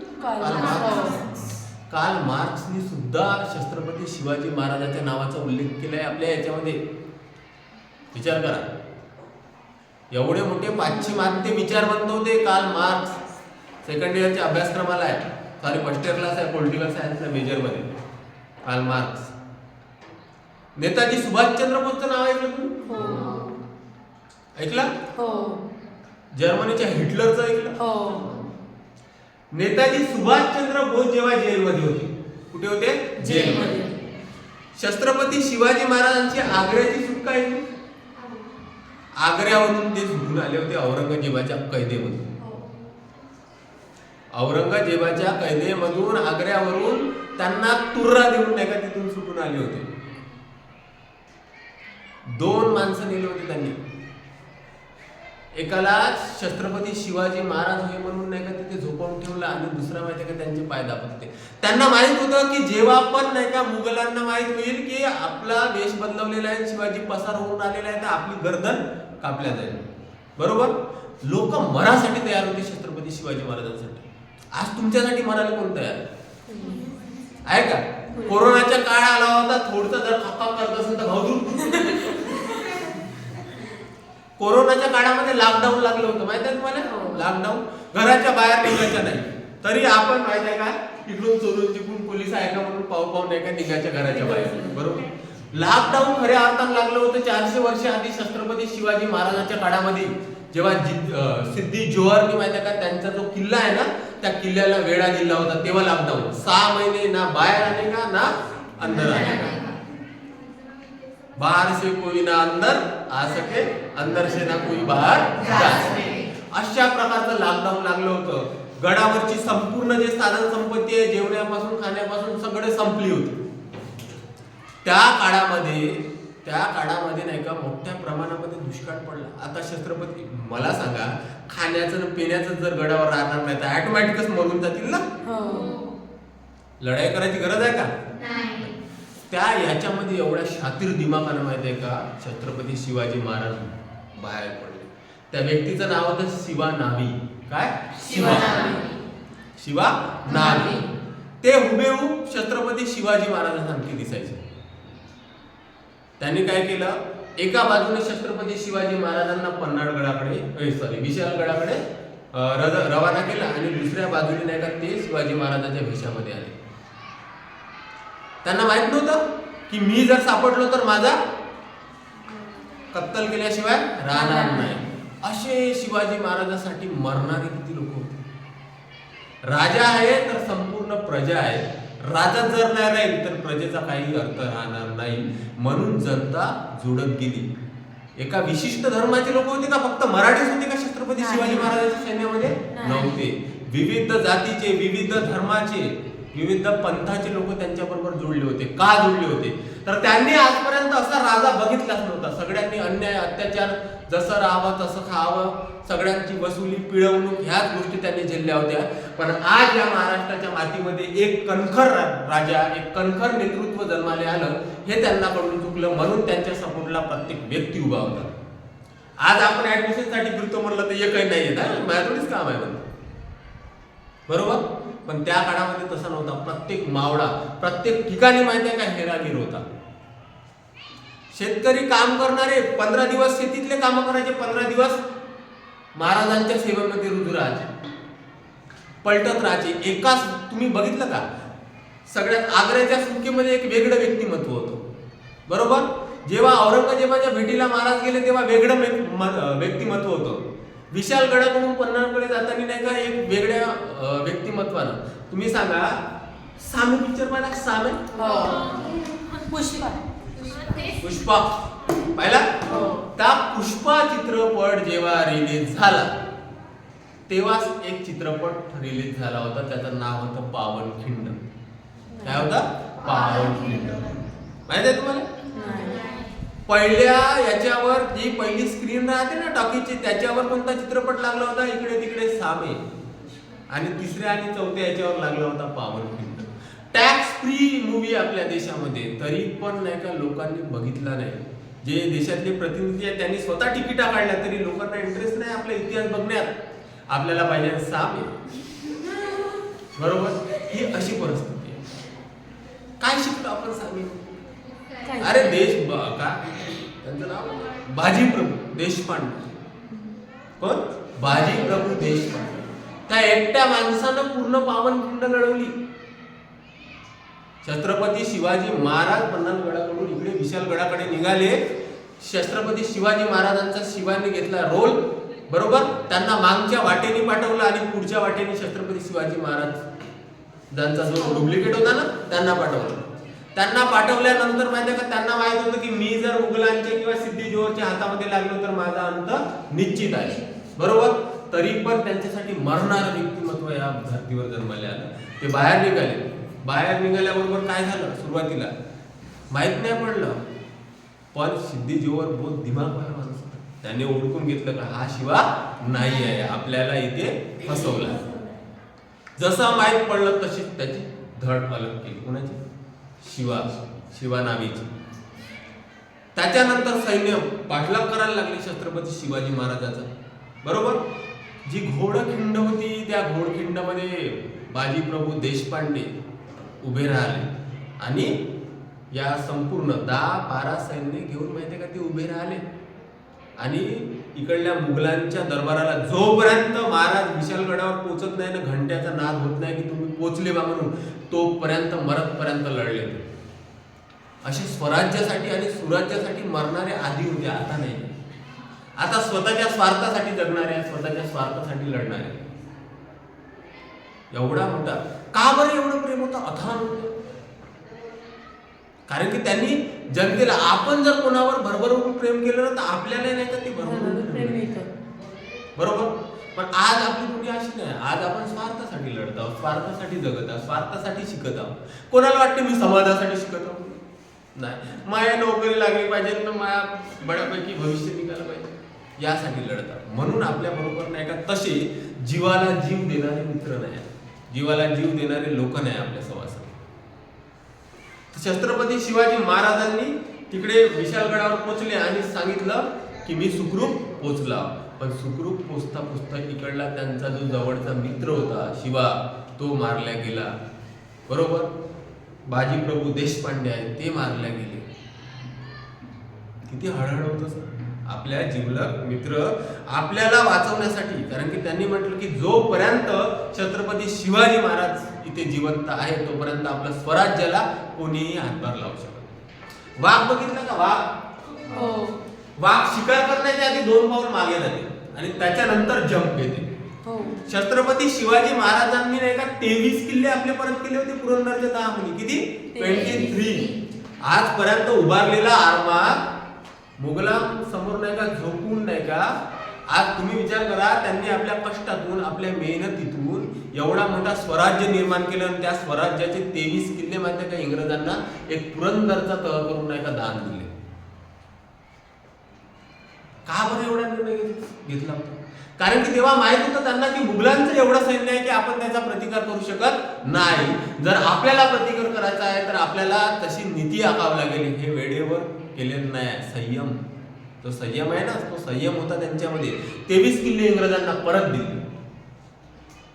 [SPEAKER 1] कार्ल मार्क्सनी सुद्धा छत्रपती शिवाजी महाराजांच्या नावाचा उल्लेख केलाय आपल्या याच्यामध्ये. विचार करा, एवढे मोठे पाश्चिमात्य विचारवंत होते कार्ल मार्क्स. सेकंड इयरच्या अभ्यासक्रमाला आहे, सॉरी फर्स्ट इयर क्लास आहे, पॉलिटिकल सायन्सच्या मेजरमध्ये. Karl Marx. नेताजी सुभाषचंद्र बोसचं नाव ऐकलं तुम्ही? ऐकलं? जर्मनीच्या हिटलरचं ऐकलं? नेताजी सुभाषचंद्र बोस जेव्हा जेलमध्ये होते, कुठे होते? जेलमध्ये. छत्रपती शिवाजी महाराजांची आग्र्याची सुटका ऐकली? आग्र्यावरून ते सुटून आले होते औरंगजेबाच्या कैदेमधून. औरंगजेबाच्या कैदेमधून आग्र्यावरून त्यांना तुर्रा देऊन नाही का तिथून सुटून आले होते. 2 माणसं नेले होते त्यांनी. एकाला छत्रपती शिवाजी महाराज हे म्हणून नाही का तिथे झोपवून ठेवलं, आणि दुसरा माहिती का त्यांचे पाय दाबते. त्यांना माहित होतं की जेव्हा पण नाही का मुघलांना माहित होईल की आपला वेश बदलवलेला आहे, शिवाजी पसार होऊन आलेला आहे, तर आपली गर्दन कापल्या जाईल. बरोबर? लोक मरासाठी तयार होते छत्रपती शिवाजी महाराजांसाठी. आज तुमच्यासाठी मरायला कोण तयार आहे का? कोरोनाच्या काळ आला होता, थोडसा जर खपा करत असेल तर भाऊ. कोरोनाच्या काळामध्ये लॉकडाऊन लागलं होतं, माहिती आहे तुम्हाला? लॉकडाऊन, घराच्या बाहेर निघायचं नाही. तरी आपण माहिती आहे का, इकडून चोरून जिकडून पोलीस आहे का म्हणून पाहू नाही का निघायच्या घराच्या बाहेर. बरोबर? लॉकडाऊन खऱ्या अर्थानं लागलं होतं 400 वर्ष आधी छत्रपती शिवाजी महाराजांच्या काळामध्ये, जेव्हा सिद्धी जोहरनी माहिती आहे का त्यांचा जो किल्ला आहे ना, त्या किल्ल्याला वेढा दिला होता, तेव्हा लॉकडाऊन. 6 महिने ना बाहेर आने का ना अंदर आने का. बाहर से कोई ना अंदर आ सके, अंदर से ना कोई बाहर जा सके. अशा प्रकारचं लॉकडाऊन लागलं होतं. गडावरची संपूर्ण जे साधन संपत्ती आहे, जेवण्यापासून खाण्यापासून सगळे संपली होती. त्या काळामध्ये नाही का मोठ्या प्रमाणामध्ये दुष्काळ पडला. आता छत्रपती, मला सांगा, खाण्याचं पिण्याचं जर गडावर राहणार नाही तर ऑटोमॅटिकच मरून जातील ना. लढाई करायची गरज आहे का? त्या याच्यामध्ये एवढ्या शातीर दिमागानं माहिती आहे का छत्रपती शिवाजी महाराज बाहेर पडले. त्या व्यक्तीचं नाव होतं शिवा न्हावी. काय? शिवा न्हावी. ते हुबेहूब छत्रपती शिवाजी महाराजांसारखे दिसायचे. त्यांनी काय केलं, एका बाजूने छत्रपती शिवाजी महाराजांना पन्हाळगडाकडे विशाळगडाकडे रवाना केला, आणि दुसऱ्या बाजूने नाही का ते शिवाजी महाराजांच्या भेषामध्ये आले. त्यांना माहित नव्हतं की मी जर सापडलो तर माझा कत्तल केल्याशिवाय राहणार नाही. असे शिवाजी महाराजांसाठी मरणारे किती लोक होते. राजा आहे तर संपूर्ण प्रजा आहे. राजा जर नाही राहील तर प्रजेचा काही अर्थ राहणार नाही. म्हणून जनता जुळत गेली. एका विशिष्ट धर्माचे लोक होते का? फक्त मराठीच होते का छत्रपती शिवाजी महाराजांच्या सैन्यामध्ये? नव्हते. विविध जातीचे, विविध धर्माचे, विविध पंथाचे लोक त्यांच्याबरोबर जुळले होते. का जुळले होते? तर त्यांनी आजपर्यंत असा राजा बघितलाच नव्हता. सगळ्यांनी अन्याय, अत्याचार, जसं राहावं तसं खावं, सगळ्यांची वसुली, पिळवणूक ह्याच गोष्टी त्यांनी झेलल्या होत्या. पण आज या महाराष्ट्राच्या मातीमध्ये एक कणखर राजा, एक कणखर नेतृत्व जन्माले आलं. हे त्यांना कळून चुकलं. म्हणून त्यांच्या सपोर्टला प्रत्येक व्यक्ती उभा होता. आज आपण ऍडमिशनसाठी फिरतो म्हणलं तर एकही नाही येत. माझ्या थोडीच काम आहे म्हणतो, बरोबर? पण त्या काळामध्ये तसं नव्हता. प्रत्येक मावळा, प्रत्येक ठिकाणी माहिती आहे का हेरागीर होता. शेतकरी काम करणारे 15 दिवस शेतीतले काम करायचे, 15 दिवस महाराजांच्या सेवेमध्ये रुजू राहायचे, पलटत राहायचे. एकाच तुम्ही बघितलं का? सगळ्यात आग्र्याच्या सुटकेमध्ये एक वेगळं व्यक्तिमत्व होतं, बरोबर? जेव्हा औरंगजेबाच्या भेटीला महाराज गेले तेव्हा वेगळं व्यक्तिमत्व होतं. विशालगडाकडून पन्हाळकडे जाताना नाही का एक वेगळ्या व्यक्तिमत्वानं. तुम्ही सांगा, सामी पिक्चर पाहिला? सामी, पुष्पा पाहिला? त्या पुष्पा चित्रपट जेव्हा रिलीज झाला तेव्हाच एक चित्रपट रिलीज झाला होता. त्याचं नाव होतं पावनखिंड. काय होता? पावनखिंड. माहिती आहे तुम्हाला? पहिल्या याच्यावर जी पहिली स्क्रीन राहते ना टॉकीची, त्याच्यावर कोणता चित्रपट लागला होता? इकडे तिकडे सामे. आणि तिसऱ्या आणि चौथ्या याच्यावर लागला होता पावनखिंड. टॅक्स फ्री मूवी आपल्या देशामध्ये, तरी पण नाही का लोकांनी बघितला नाही. जे देशातले प्रतिनिधी आहेत त्यांनी स्वतः तिकिटा काढल्या, तरी लोकांना इंटरेस्ट नाही आपला इतिहास बघण्यात. आपल्याला पाहिजे सामे, बरोबर? ही अशी परिस्थिती आहे. काय शिकलो आपण सामे? अरे देश का त्यांचं नाव बाजीप्रभू देशपांडे. कोण? बाजीप्रभू देशपांडे. त्या एकट्या माणसानं पूर्ण पावनखिंड लढवली. छत्रपती शिवाजी महाराज पन्हाळगडाकडून इकडे विशालगडाकडे निघाले. छत्रपती शिवाजी महाराजांचा शिवाने घेतला रोल, बरोबर? त्यांना मागच्या वाटेने पाठवलं आणि पुढच्या वाटेने छत्रपती शिवाजी महाराज ज्यांचा जो डुप्लिकेट होता ना त्यांना पाठवलं. त्यांना पाठवल्यानंतर माहिती का त्यांना माहित होतं की मी जर मुघलांचे किंवा सिद्धी जोहरच्या हातामध्ये लागलो तर माझा अंत निश्चित आहे, बरोबर? तरी पण त्यांच्यासाठी मरणारं व्यक्तिमत्व या धर्तीवर जन्माले आलं. ते बाहेर निघाले. बाहेर निघाल्याबरोबर काय झालं? सुरुवातीला माहित नाही पडलं, पण सिद्धी जोहर बहुत दिमागवाला माणूस होता. त्याने ओळखून घेतलं का हा शिवा नाही आहे, आपल्याला इथे फसवला. जसं माहित पडलं तशीच त्याची धड अलग केली. कोणाची? शिवा नावीची. त्याच्यानंतर सैन्य पाठलाग करायला लागली छत्रपती शिवाजी महाराजाचा, बरोबर? जी घोडखिंड होती त्या घोडखिंडमध्ये बाजीप्रभू देशपांडे उभे राहिले आणि या संपूर्ण 10-12 सैन्य घेऊन माहिती का ते उभे राहिले. आणि इकडल्या मुघलांच्या दरबाराला जोपर्यंत महाराज विशालगडावर पोहोचत नाही ना, घंट्याचा नाद होत नाही की तुम्ही पोचले बा म्हणून, तोपर्यंत मरतपर्यंत लढले. असे स्वराज्यासाठी आणि सुराज्यासाठी मरणारे आधी होते, आता नाही. आता स्वतःच्या स्वार्थासाठी जगणारे, स्वतःच्या स्वार्थासाठी लढणारे. एवढा मोठा का बरं एवढं प्रेम होतं? अथान होतं. कारण की त्यांनी जनतेला, आपण जर कोणावर भरभरून प्रेम केलं ना तर आपल्याला नाही का ते भरभरून प्रेम येतं, बरोबर? पण आज आपली दुनिया अशी नाही. आज आपण स्वार्थासाठी लढत आहोत, स्वार्थासाठी जगत आहोत, स्वार्थासाठी शिकत आहोत. कोणाला वाटते मी समाजासाठी शिकत आहोत? नाही, माया नोकरी लागली पाहिजे तर माया बऱ्यापैकी भविष्य निघालं पाहिजे, यासाठी लढत आहोत. म्हणून आपल्या बरोबर नाही का तसे जीवाला जीव देणारे मित्र नाही, जीवाला जीव देणारे लोक नाही आपल्या सहवासात. छत्रपती शिवाजी महाराजांनी तिकडे विशालगडावर पोहोचले आणि सांगितलं की मी सुखरूप पोहोचला. पण सुखरूप पोचता पोचता इकडला त्यांचा जो जवळचा मित्र होता शिवा, तो मारला गेला, बरोबर? बाजीप्रभू देशपांडे आहेत ते मारल्या गेले. किती हळहळ होत सर आपल्या जिवलग मित्र आपल्याला वाचवण्यासाठी. कारण की त्यांनी म्हटलं की जोपर्यंत छत्रपती शिवाजी महाराज इथे जिवंत आहे तोपर्यंत आपल्या स्वराज्याला कोणीही हातभार लावू शकत. वाघ बघितला का? वाघ शिकार करण्याच्या आधी 2 पाऊल मागे जाते आणि त्याच्यानंतर जंप येते. छत्रपती शिवाजी महाराजांनी नाही का 23 किल्ले आपले परत केले होते पुरंदरच्या 10 मध्ये. किती? 23. आजपर्यंत उभारलेला आरमार मुघलां समोर नाही का झोपून नाही का. आज तुम्ही विचार करा, त्यांनी आपल्या कष्टातून आपल्या मेहनतीतून एवढा मोठा स्वराज्य निर्माण केलं आणि त्या स्वराज्याचे 23 किल्ले माहिती का इंग्रजांना एक पुरंदरचा तह करून नाही का दान दिले. का बरं एवढा निर्णय घेतला होता? कारण की तेव्हा माहित होतं त्यांना की मुघलांचं एवढं सैन्य आहे की आपण त्याचा प्रतिकार करू शकत नाही. जर आपल्याला प्रतिकार करायचा आहे तर आपल्याला तशी नीती आखावी लागेल. हे वेळेवर केलेलं नाही. संयम, तो संयम आहे ना, तो संयम होता त्यांच्यामध्ये. 23 किल्ले इंग्रजांना परत दिले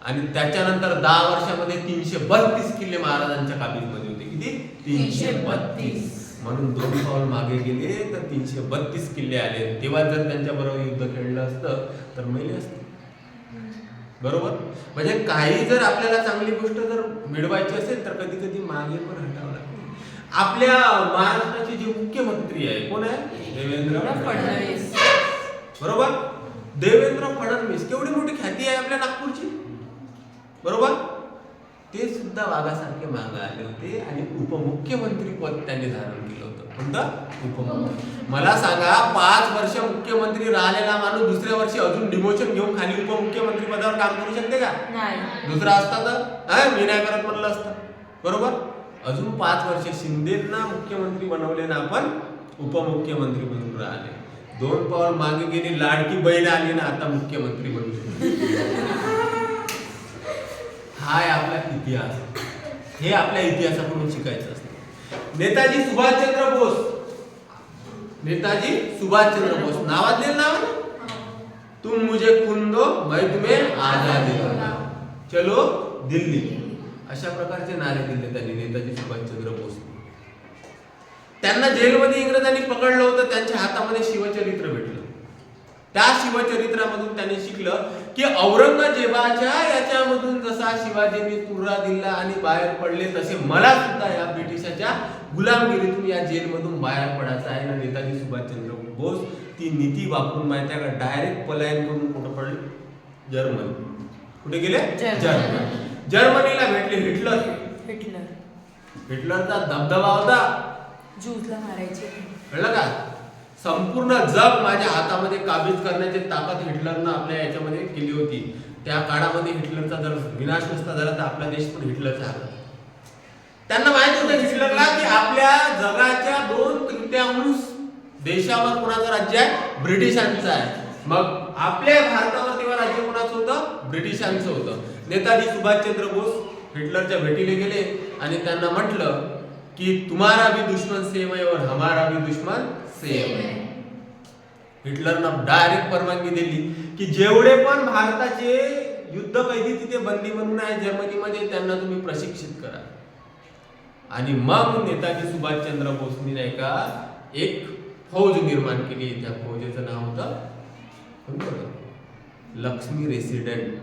[SPEAKER 1] आणि त्याच्यानंतर 10 वर्षामध्ये 332 किल्ले महाराजांच्या काबीजमध्ये होते. किती? 332. म्हणून 2 पाऊल मागे गेले तर 332 किल्ले आले. तेव्हा जर त्यांच्या बरोबर युद्ध खेळलं असतं तर मेले असते. बरोबर. म्हणजे काही जर आपल्याला चांगली गोष्ट जर मिळवायची असेल तर कधी कधी मागे पण हटावं लागतं. आपल्या महाराष्ट्राचे जे मुख्यमंत्री आहे कोण आहे? देवेंद्र फडणवीस. बरोबर. देवेंद्र फडणवीस केवढी मोठी ख्याती आहे आपल्या नागपूरची. बरोबर. ते सुद्धा वाघासारखे मागे आले होते आणि उपमुख्यमंत्री पद त्यांनी धारण केलं होतं. कोणतं? उपमुख्यमंत्री. मला सांगा, 5 वर्ष मुख्यमंत्री राहिलेला माणूस दुसऱ्या वर्षी अजून डिमोशन घेऊन खाली उपमुख्यमंत्री पदावर काम करू शकते का? नाही. दुसरा असता तर मी नाही करत म्हणलं असतं. बरोबर. अजून 5 वर्ष शिंदेना मुख्यमंत्री बनवले ना, आपण उपमुख्यमंत्री बनून राहिले. 2 पाऊल मागे गेली, लाडकी बहीण आली ना, आता मुख्यमंत्री बनू शकतो. हा आहे आपला इतिहास. हे आपल्या इतिहासाकडून शिकायचं असतं. नेताजी सुभाषचंद्र बोस. नेताजी सुभाषचंद्र बोस नावातले नाव ना, तुम मुझे खून दो मैं तुम्हें आजादी दूंगा, चलो दिल्ली, अशा प्रकारचे नारे दिले त्यांनी नेताजी सुभाषचंद्र बोस. त्यांना जेलमध्ये इंग्रजांनी पकडलं होतं. त्यांच्या हातामध्ये शिवचरित्र भेटलं. त्या शिवचरित्रामधून त्यांनी शिकलं की औरंगजेबाच्या याच्यामधून जसा शिवाजींनी तुरा दिला आणि बाहेर पडले, तसे मला सुद्धा या ब्रिटिशाच्या गुलामगिरीतून या जेलमधून बाहेर पडायचं आहे ना. नेताजी सुभाषचंद्र बोस ती नीती वापरून माहिती आहे का डायरेक्ट पलायन करून कुठं पडले? जर्मनी. कुठे गेले? जर्मनी. जर्मनीला भेटले हिटलर. हिटलरचा दबदबा होता,
[SPEAKER 2] ज्यूजला मारायचे.
[SPEAKER 1] कळलं का? संपूर्ण जग माझ्या हातामध्ये काबीज करण्याची ताकद हिटलरनं आपल्या याच्यामध्ये केली होती. त्या काळामध्ये हिटलरचा जर विनाश नसता झाला तर आपला देश पण हिटलरचा हातात. त्यांना माहित होतं हिटलरला की आपल्या जगाच्या 2/3 देशावर कोणाचं राज्य आहे? ब्रिटिशांचं आहे. मग आपल्या भारतावर तेव्हा राज्य कोणाचं होतं? ब्रिटिशांचं होतं. नेताजी सुभाषचंद्र बोस हिटलरच्या भेटीला गेले आणि त्यांना म्हटलं कि तुम्हारा भी दुश्मन सेम है और हमारा भी दुश्मन सेम है. हिटलरनं डायरेक्ट परवानगी दिली की जेवढे पण भारताचे युद्ध कैदी तिथे बंदी म्हणून आहे जर्मनीमध्ये, त्यांना तुम्ही प्रशिक्षित करा. आणि मग नेताजी सुभाषचंद्र बोसनी नाही का एक फौज निर्माण केली. त्या फौजेचं नाव होतं लक्ष्मी रेजिमेंट.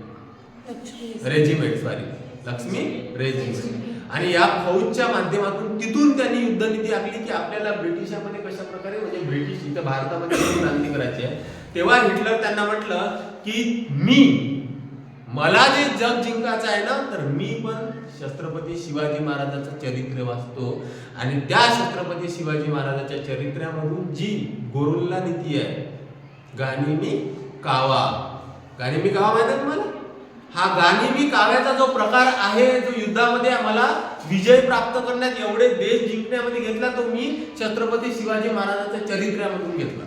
[SPEAKER 1] लक्ष्मी रेजिमेंट. आणि या फौजच्या माध्यमातून तिथून त्यांनी युद्धनीती आखली की आपल्याला ब्रिटिशांमध्ये कशा प्रकारे म्हणजे ब्रिटिश इथं भारतामध्ये क्रांती करायची आहे. तेव्हा हिटलर त्यांना म्हटलं की मला जे जग जिंकायचं आहे ना, तर मी पण छत्रपती शिवाजी महाराजांचं चरित्र वाचतो आणि त्या छत्रपती शिवाजी महाराजांच्या चरित्रामधून जी गोरुल्ला नीती आहे, गानिमी कावा. गानिमी कावा माहिती आहे तुम्हाला? हा गानिमी काव्याचा जो प्रकार आहे, जो युद्धामध्ये आम्हाला विजय प्राप्त करण्यात, एवढे देश जिंकण्यामध्ये घेतला, तो मी छत्रपती शिवाजी महाराजांच्या चरित्रामधून घेतला.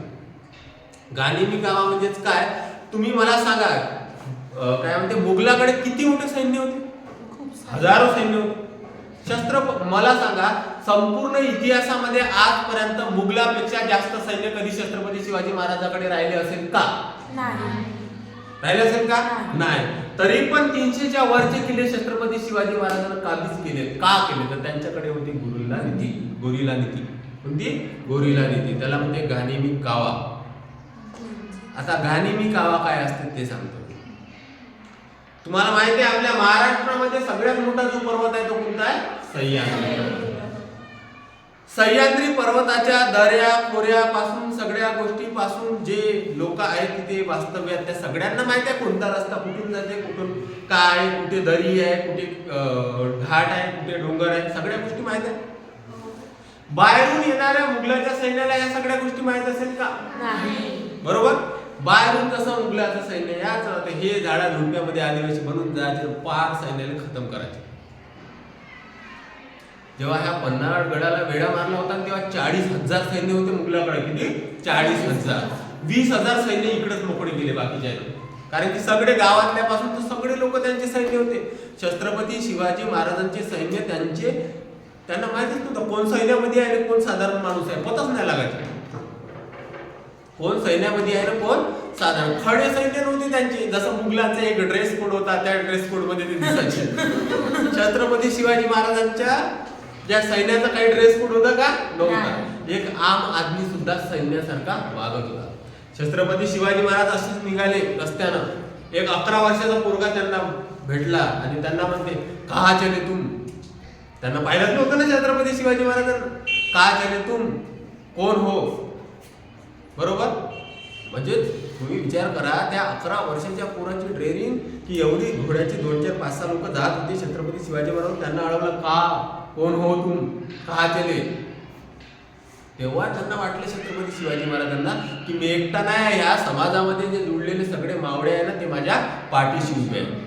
[SPEAKER 1] गानिमी कावा म्हणजेच काय? तुम्ही मला सांगा, काय म्हणते, मुघलाकडे किती मोठे सैन्य होते? हजारो सैन्य होते. मला सांगा, संपूर्ण इतिहासामध्ये आजपर्यंत मुघलापेक्षा जास्त सैन्य कधी छत्रपती शिवाजी महाराजांकडे राहिले असेल का? नाही. राहिले असेल का? नाही. तरी पण 300च्या वरचे किल्ले छत्रपती शिवाजी महाराजांना काबीज केले. का केले? तर त्यांच्याकडे होती गोरिल्ला नीती. कोणती? गोरिल्ला नीती. त्याला म्हणते गानिमी कावा. आता गानिमी कावा काय असते ते सांगतो. तुम्हाला माहिती आहे आपल्या महाराष्ट्रामध्ये सगळ्यात मोठा जो पर्वत आहे तो कोणता आहे? सह्याद्री. सह्याद्री पर्वताच्या दऱ्या खोऱ्यापासून सगळ्या गोष्टीपासून जे लोक आहेत तिथे वास्तव्य आहेत त्या सगळ्यांना माहिती आहे कोणता रस्ता कुठून जाते, कुठून काय आहे, कुठे दरी आहे, कुठे घाट आहे, कुठे डोंगर आहे, सगळ्या गोष्टी माहित आहेत. बाहेरून येणाऱ्या मुघलाच्या सैन्याला या सगळ्या गोष्टी माहित असेल का?
[SPEAKER 2] नाही.
[SPEAKER 1] बरोबर. बाहेरून कसं मुघलाचं सैन्य याच हे झाडा झुडप्यामध्ये आदिवासी बनून जायचे, पार सैन्याला खतम करायचे. जेव्हा ह्या पन्हाळ गडाला वेढा मारला होता तेव्हा 40,000 सैन्य होते मुघलाकडे. किती? 40,000. 20,000 सैन्य इकडेच मोकळे गेले बाकीच्या. कारण की सगळे गावातल्यापासून तर सगळे लोक त्यांचे सैन्य होते. छत्रपती शिवाजी महाराजांचे सैन्य त्यांना माहितीच नव्हतं कोण सैन्यामध्ये आहे आणि कोण साधारण माणूस आहे, पताच नाही लागायचं. कोण सैन्यामध्ये आहे ना कोण साधारण. खडे सैन्य नव्हते त्यांचे. जसं मुघलांचा एक ड्रेस कोड होता त्या ड्रेस कोड मध्ये ते दिसायचे. छत्रपती शिवाजी महाराजांच्या ज्या सैन्याचा काही ड्रेस कोड होता का? नव्हता. एक आम आदमी सुद्धा सैन्यासारखा वागत होता. छत्रपती शिवाजी महाराज असेच निघाले रस्त्यानं. एक 11 वर्षाचा पोरगा त्यांना भेटला आणि त्यांना म्हणते कहा चले तुम. त्यांना पाहिलंच नव्हतं ना छत्रपती शिवाजी महाराजांना. कहा चले तुम, कोण हो. बरोबर. म्हणजे तुम्ही विचार करा त्या 11 वर्षाच्या पोराची ट्रेनिंग की एवढी घोड्याची 2, 4, 5, 6 लोक जात होते. छत्रपती शिवाजी महाराज त्यांना अडवलं का, कोण हो तुम, कहा चले. तेव्हा त्यांना वाटले छत्रपती शिवाजी महाराजांना की मी एकटा नाही, ह्या समाजामध्ये जे जुळलेले सगळे मावळे आहे ना ते माझ्या पाठीशी उभे आहेत.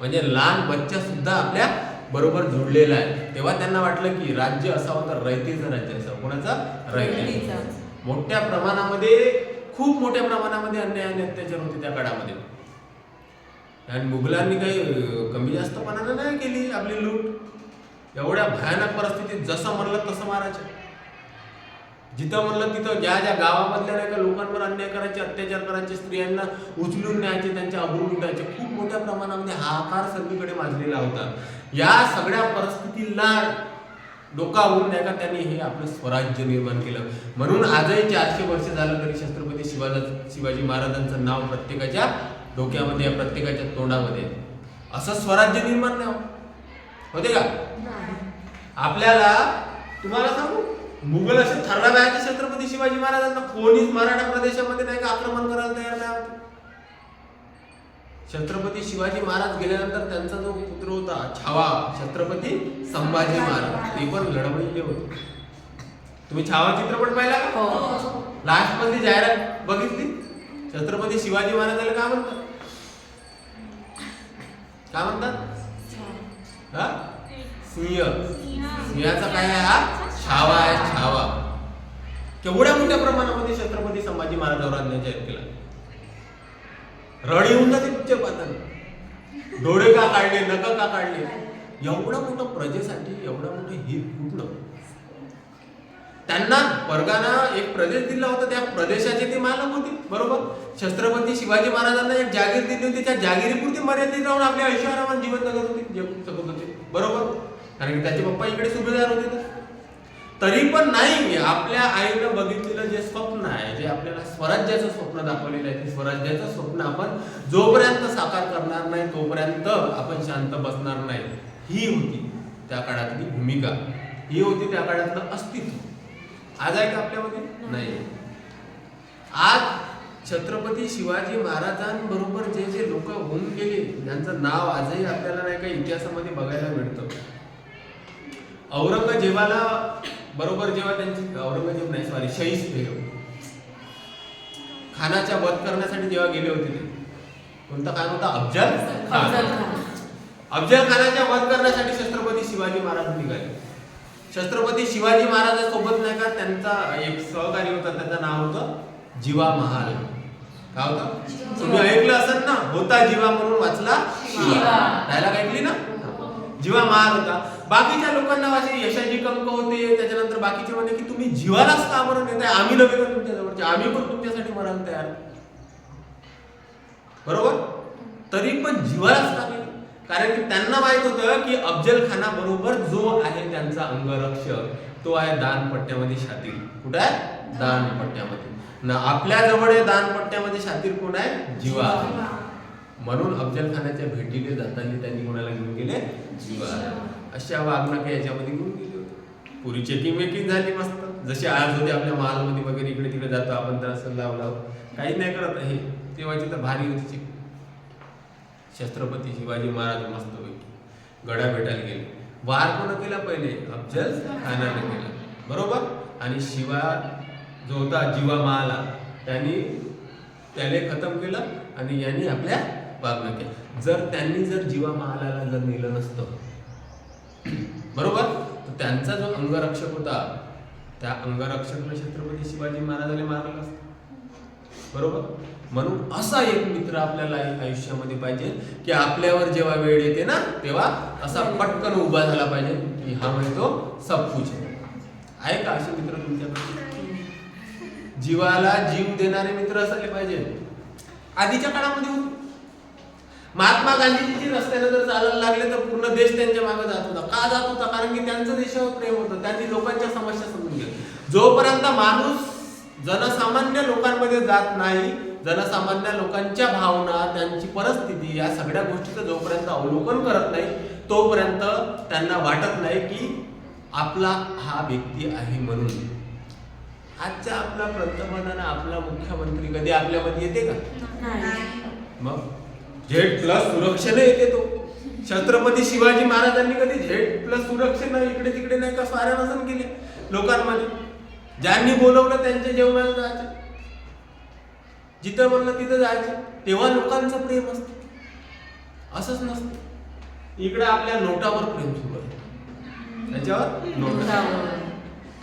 [SPEAKER 1] म्हणजे लहान बच्चा सुद्धा आपल्या बरोबर जुळलेला आहे. तेव्हा त्यांना वाटलं की राज्य असावं तर रयतेचं राज्य असावं. कोणाचं? रयतेचं. मोठ्या प्रमाणामध्ये, खूप मोठ्या प्रमाणामध्ये अन्याय आणि अत्याचार होते त्या काळामध्ये. आणि मुघलांनी काही कमी जास्तपणानं नाही केली आपली लूट. एवढ्या भयानक परिस्थितीत जसं म्हणलं तसं मारायचं. जिथं म्हणलं तिथं ज्या ज्या गावामधल्या नाही का लोकांवर अन्याय करायचे, अत्याचार करायचे, स्त्रियांना उचलून न्यायचे, त्यांच्या अब्रू लुटायचे. खूप मोठ्या प्रमाणामध्ये हाहाकार सगळीकडे माजलेला होता. या सगळ्या परिस्थितीला डोकावून नाही का त्यांनी हे आपलं स्वराज्य निर्माण केलं. म्हणून आजही 400 वर्ष झालं तरी छत्रपती शिवाजी महाराजांचं नाव प्रत्येकाच्या डोक्यामध्ये, प्रत्येकाच्या तोंडामध्ये. असं स्वराज्य निर्माण नाही होते का? आपल्याला तुम्हाला सांगू, मुघल असे ठरला आहे छत्रपती शिवाजी महाराजांना कोणीच मराठा प्रदेशामध्ये नाही का आक्रमण करायला तयार नाही होते. छत्रपती शिवाजी महाराज गेल्यानंतर त्यांचा जो पुत्र होता छावा छत्रपती संभाजी महाराज, ते पण लढवलेले होते. तुम्ही छावा चित्रपट पाहिला का? लास्ट मध्ये जाहिरात बघितली. छत्रपती शिवाजी महाराजाला काय म्हणतात? काय म्हणतात? हा? सिंह. सिंहाचा काय आहे? हा छावा आहे. छावा. केवढ्या मोठ्या प्रमाणामध्ये छत्रपती संभाजी महाराजांवर अन्याय जाहीर केला. रड येऊन जाते तुमच्या पाहताना. डोळे का काढले, नख का काढले. एवढं मोठं प्रजेसाठी एवढं मोठं हित कुठलं. त्यांना परगाना एक प्रदेश दिला होता, त्या प्रदेशाचे ते मालक होते. बरोबर. छत्रपती शिवाजी महाराजांना एक जागीर दिली होती, त्या जागिरीपुरती मर्यादित राहून आपल्या ऐशोआरामात जीवन जगत होते. बरोबर. कारण की त्याचे पप्पा इकडे सुभेदार होते. तरी पण नाही, आपल्या आईनं बघितलेलं जे स्वप्न आहे, जे आपल्याला स्वराज्याचं स्वप्न दाखवलेलं आहे, ते स्वराज्याचं स्वप्न आपण जोपर्यंत साकार करणार नाही तोपर्यंत आपण शांत बसणार नाही. ही होती त्या काळातली भूमिका, ही होती त्या काळातलं अस्तित्व. आज आहे का आपल्यामध्ये? नाही. आज छत्रपती शिवाजी महाराजांबरोबर जे जे लोक होऊन गेले, ज्यांचं नाव आजही आपल्याला नाही का इतिहासामध्ये बघायला मिळतं. औरंगजेबाला बरोबर जेव्हा त्यांची औरंगजेब नाही सॉरी शहीद खानाच्या वध करण्यासाठी जेव्हा गेले होते ते कोणता खान होता? अफजल खान. अफजल खानाच्या वध करण्यासाठी छत्रपती शिवाजी महाराज निघाले. छत्रपती शिवाजी महाराजांसोबत नाही का त्यांचा एक सहकारी होता, त्याचं नाव होतं जीवा महाल. काय होतं? तुम्ही ऐकलं असेल ना, होता जीवा म्हणून वाचला शिवा. डायलॉग ऐकली ना? जीवा महाल होता. बाकीच्या लोकांना असे यशाची कंक होते. त्याच्यानंतर बाकीचे म्हणले की तुम्ही जीवालाच का बरं नेताय, आम्ही नव्हे का तुमच्या जवळचे, आम्ही पण तुमच्यासाठी मरायला तयार. बरोबर. तरी पण जीवालाच का नाही? कारण की त्यांना माहित होतं की अफजल खाना बरोबर जो आहे त्यांचा अंगरक्षक तो आहे दानपट्ट्यामध्ये शातीर. कुठे आहे? दानपट्ट्यामध्ये. ना आपल्या जवळ दानपट्ट्यामध्ये शातीर कोण आहे? जीवा. म्हणून अफजल खानाच्या भेटीला जाताना त्यांनी कोणाला घेऊन गेले? जीवा. अशा वागणुका याच्यामध्ये घेऊन गेले होते. पुरी चेकिंग वेकिंग झाली मस्त, जशी आज होते आपल्या महालमध्ये वगैरे इकडे तिकडे जातो आपण तर असं लावलं काही नाही करत. हे तेव्हाची तर भारी होती चेकिंग. छत्रपती शिवाजी महाराज मस्तपैकी गडा भेटायला गेले. वार कोण केला पहिले? अफजल खानाने केला, बरोबर. आणि शिवा जो होता जीवा महाला त्याने खतम केलं आणि यांनी आपल्या बाजूला केलं. जर जीवा महालाला जर नेलं नसतं, बरोबर, तर त्यांचा जो अंगरक्षक होता त्या अंगरक्षकने छत्रपती शिवाजी महाराजांनी मारलं असतं, बरोबर. म्हणून असा एक मित्र आपल्याला आयुष्यामध्ये पाहिजे की आपल्यावर जेव्हा वेळ येते ना तेव्हा असा पटकन उभा झाला पाहिजे की हा म्हणजे तो सब कुछ आहे. का असे मित्र तुमच्याकडे? जीवाला जीव देणारे मित्र असले पाहिजे. आधीच्या काळामध्ये होते. महात्मा गांधीजी रस्त्याने जर चालायला लागले तर पूर्ण देश त्यांच्या मागे जात होता. का जात होता? कारण की त्यांचं देशावर प्रेम होतं. त्यांनी लोकांच्या समस्या समजून घेतल्या. जोपर्यंत माणूस जनसामान्य लोकांमध्ये जात नाही, जनसामान्य लोकांच्या भावना, त्यांची परिस्थिती या सगळ्या गोष्टीचं जोपर्यंत अवलोकन करत नाही तोपर्यंत त्यांना वाटत नाही की आपला हा व्यक्ती आहे म्हणून. आजच्या आपला पंतप्रधान, आपला मुख्यमंत्री कधी आपल्यामध्ये येते का? मग Z+ सुरक्षेने येते तो. छत्रपती शिवाजी महाराजांनी कधी Z+ सुरक्षेने इकडे तिकडे नाही का स्वाऱ्या नसन केले लोकांमध्ये. ज्यांनी बोलवलं त्यांच्या जेवणाला जायचे, जिथं म्हणलं तिथं जायचे. तेव्हा लोकांचं प्रेम असतं, असंच नसतं. इकडे आपल्या नोटावर प्रेम सुरू आहे. त्याच्यावर नोटावर,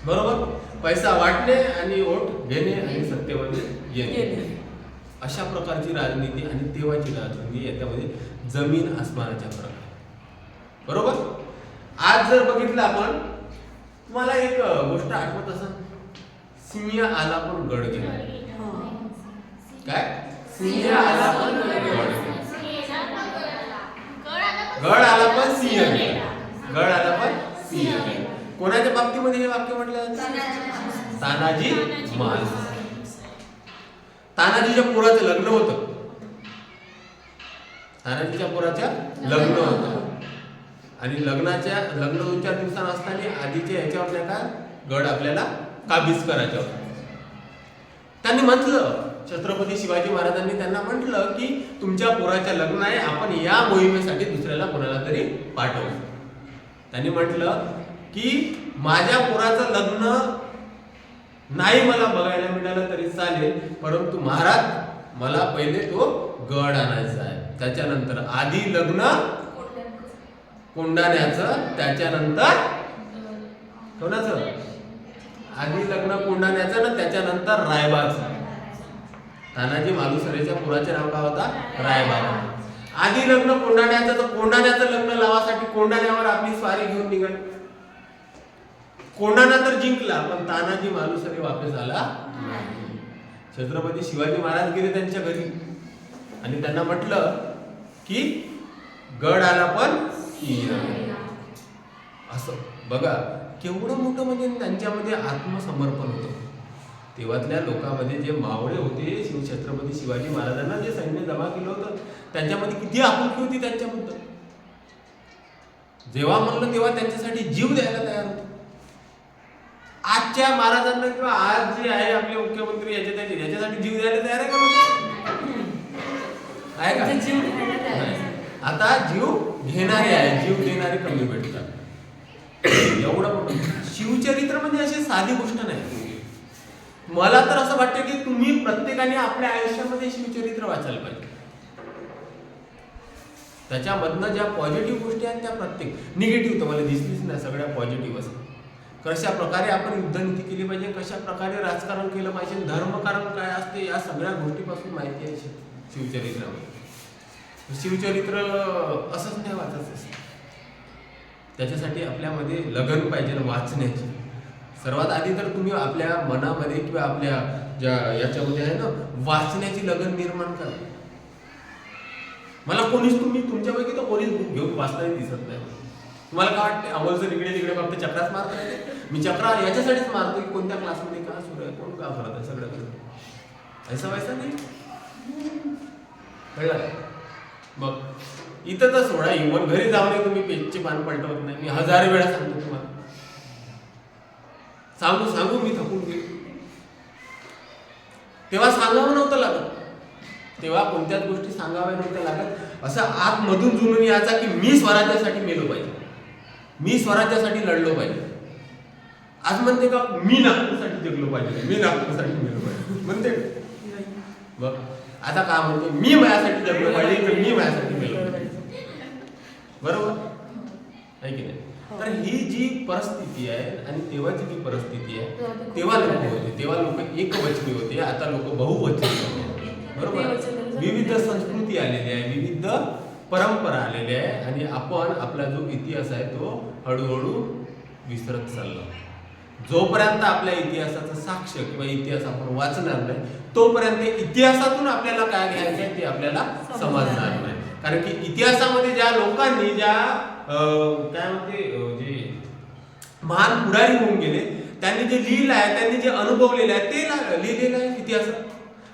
[SPEAKER 1] बरोबर. पैसा वाटणे आणि वोट घेणे आणि सत्तेमध्ये येणे, अशा प्रकारची राजनीती आणि तेव्हाची राजनीती याच्यामध्ये जमीन आसमानाच्या फरक आहे, बरोबर. आज जर बघितलं आपण, तुम्हाला एक गोष्ट आठवत असेल, सिंह आला पण गड गेला. काय? सिंह आला पण गड गेला. गड आला पण सिंह गेला. गड आला पण सिंह गेला. कोणाच्या बाबतीमध्ये हे वाक्य म्हटलं? तानाजी महाराज. तानाजीच्या पोराचं लग्न होतं. तानाजीच्या पोराच्या लग्न होतं आणि लग्न 2-4 दिवसांनी असताना आधीच्या ह्याच्यावर नाही का गड आपल्याला काबीज करायचा होता. त्यांनी म्हटलं, छत्रपती शिवाजी महाराजांनी त्यांना म्हटलं की तुमच्या पोराच्या लग्न आहे, आपण या मोहिमेसाठी दुसऱ्याला कोणाला तरी पाठवू. त्यांनी म्हटलं की माझ्या पोराचं लग्न नाही मला बघायला मिळालं तरी चालेल, परंतु महाराज मला पहिले तो गड आणायचा आहे. त्याच्यानंतर आधी लग्न कोंडाण्याचं, त्याच्यानंतर कोणाचं? आधी लग्न कोंडाण्याचं ना त्याच्यानंतर रायबाचं. तानाजी मालुसरेच्या पोराचे नाव काय होता? रायबा. आधी लग्न कोंडाण्याचं, तर कोंडाण्याचं लग्न लावासाठी कोंडाण्यावर आपली स्वारी घेऊन निघाली. कोंडाणा तर जिंकला, पण तानाजी मालुसरे वापस आला नाही. छत्रपती शिवाजी महाराज गेले त्यांच्या घरी आणि त्यांना म्हटलं की गड आला पण असं. बघा केवढं मोठं म्हणजे त्यांच्यामध्ये आत्मसमर्पण होतं. तेव्हातल्या लोकांमध्ये जे मावळे होते, छत्रपती शिवाजी महाराजांना जे सैन्य जमा केलं होतं त्यांच्यामध्ये किती आपुलकी होती त्यांच्याबद्दल. जेव्हा म्हणलं तेव्हा त्यांच्यासाठी जीव द्यायला तयार होते. आजच्या महाराजांना किंवा आज जे आहे आपले मुख्यमंत्री याच्यासाठी जीव द्यायला तयार आहे का? आहे का?
[SPEAKER 2] जीव घ्यायला तयार आहे.
[SPEAKER 1] आता जीव घेणारे आहे, जीव देणारे कमी भेटतात. एवढं शिवचरित्र म्हणजे अशी साधी गोष्ट नाही. मला तर असं वाटतं की तुम्ही प्रत्येकाने आपल्या आयुष्यामध्ये शिवचरित्र वाचायला पाहिजे. त्याच्यामधनं ज्या पॉझिटिव्ह गोष्टी आहेत त्या प्रत्येक, निगेटिव्ह तर मला दिसलीच नाही, सगळ्या पॉझिटिव्ह असतात. कशा प्रकारे आपण युद्धनीती केली पाहिजे, कशा प्रकारे राजकारण केलं पाहिजे, धर्मकारण काय असते, या सगळ्या गोष्टीपासून माहिती आहे शिवचरित्रामध्ये. शिवचरित्र असंच नाही वाचायचं. त्याच्यासाठी आपल्यामध्ये लगन पाहिजे वाचण्याची. सर्वात आधी तर तुम्ही आपल्या मनामध्ये किंवा आपल्या ज्या याच्यामध्ये आहे ना वाचण्याची लगन निर्माण करा. मला कोणीच तुमच्यापैकी तर कोणीच बुक घेऊन वाचताना दिसत नाही. तुम्हाला काय वाटते? अमोल सर इकडे तिकडे फक्त चक्राच मारत राहते. मी चक्रा याच्यासाठीच मारतो की कोणत्या क्लासमध्ये का सुरू आहे, कोण का करत आहे, सगळं करत. ऐसा व्हायचा नाही, कळलं? मग इथं तर सोडा, इव्हन घरी जाऊन तुम्ही पेजचे पान पलटवत नाही. मी 1000 वेळा सांगतो तुम्हाला. सांगू सांगू मी थकून गेलो. तेव्हा सांगावं नव्हतं लागत, तेव्हा कोणत्याच गोष्टी सांगाव्या नव्हत्या लागत. असं आतमधून जुळून यायचा की मी स्वराज्यासाठी मेलो पाहिजे, मी स्वराज्यासाठी लढलो पाहिजे. आज म्हणते का मी नागपूरसाठी जगलो पाहिजे, मी नागपूरसाठी मेलो पाहिजे म्हणते बघ. आता काय म्हणते मी माझ्यासाठी जगलो पाहिजे तर मी माझ्यासाठी मेलो पाहिजे. बरोबर आहे की नाही? तर ही जी परिस्थिती आहे आणि तेव्हाची जी परिस्थिती आहे, तेव्हा लोक होते, तेव्हा लोक एकवचनी होते, आता लोक बहुवचनी होते. बरोबर. विविध संस्कृती आलेली आहे, विविध परंपरा आलेल्या आहे आणि आपण आपला जो इतिहास आहे तो हळूहळू विसरत चाललो. जोपर्यंत आपल्या इतिहासाचं साक्ष किंवा इतिहास आपण वाचणार नाही तोपर्यंत इतिहासातून आपल्याला काय घ्यायचं आहे ते आपल्याला समजणार नाही. कारण की इतिहासामध्ये ज्या लोकांनी ज्या काय म्हणते जे महान पुढारी होऊन गेले त्यांनी जे लिहिलं आहे, त्यांनी जे अनुभवलेलं आहे ते लिहिलेलं आहे इतिहासात.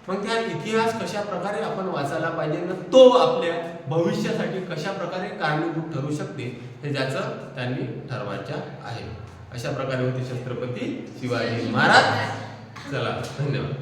[SPEAKER 1] मग त्या इतिहास कशा प्रकारे आपण वाचायला पाहिजे ना, तो आपल्या भविष्यासाठी कशा प्रकारे कारणीभूत ठरू शकते हे ज्याचं त्यांनी ठरवायचं आहे. अशा प्रकारे होते छत्रपती शिवाजी महाराज. चला धन्यवाद.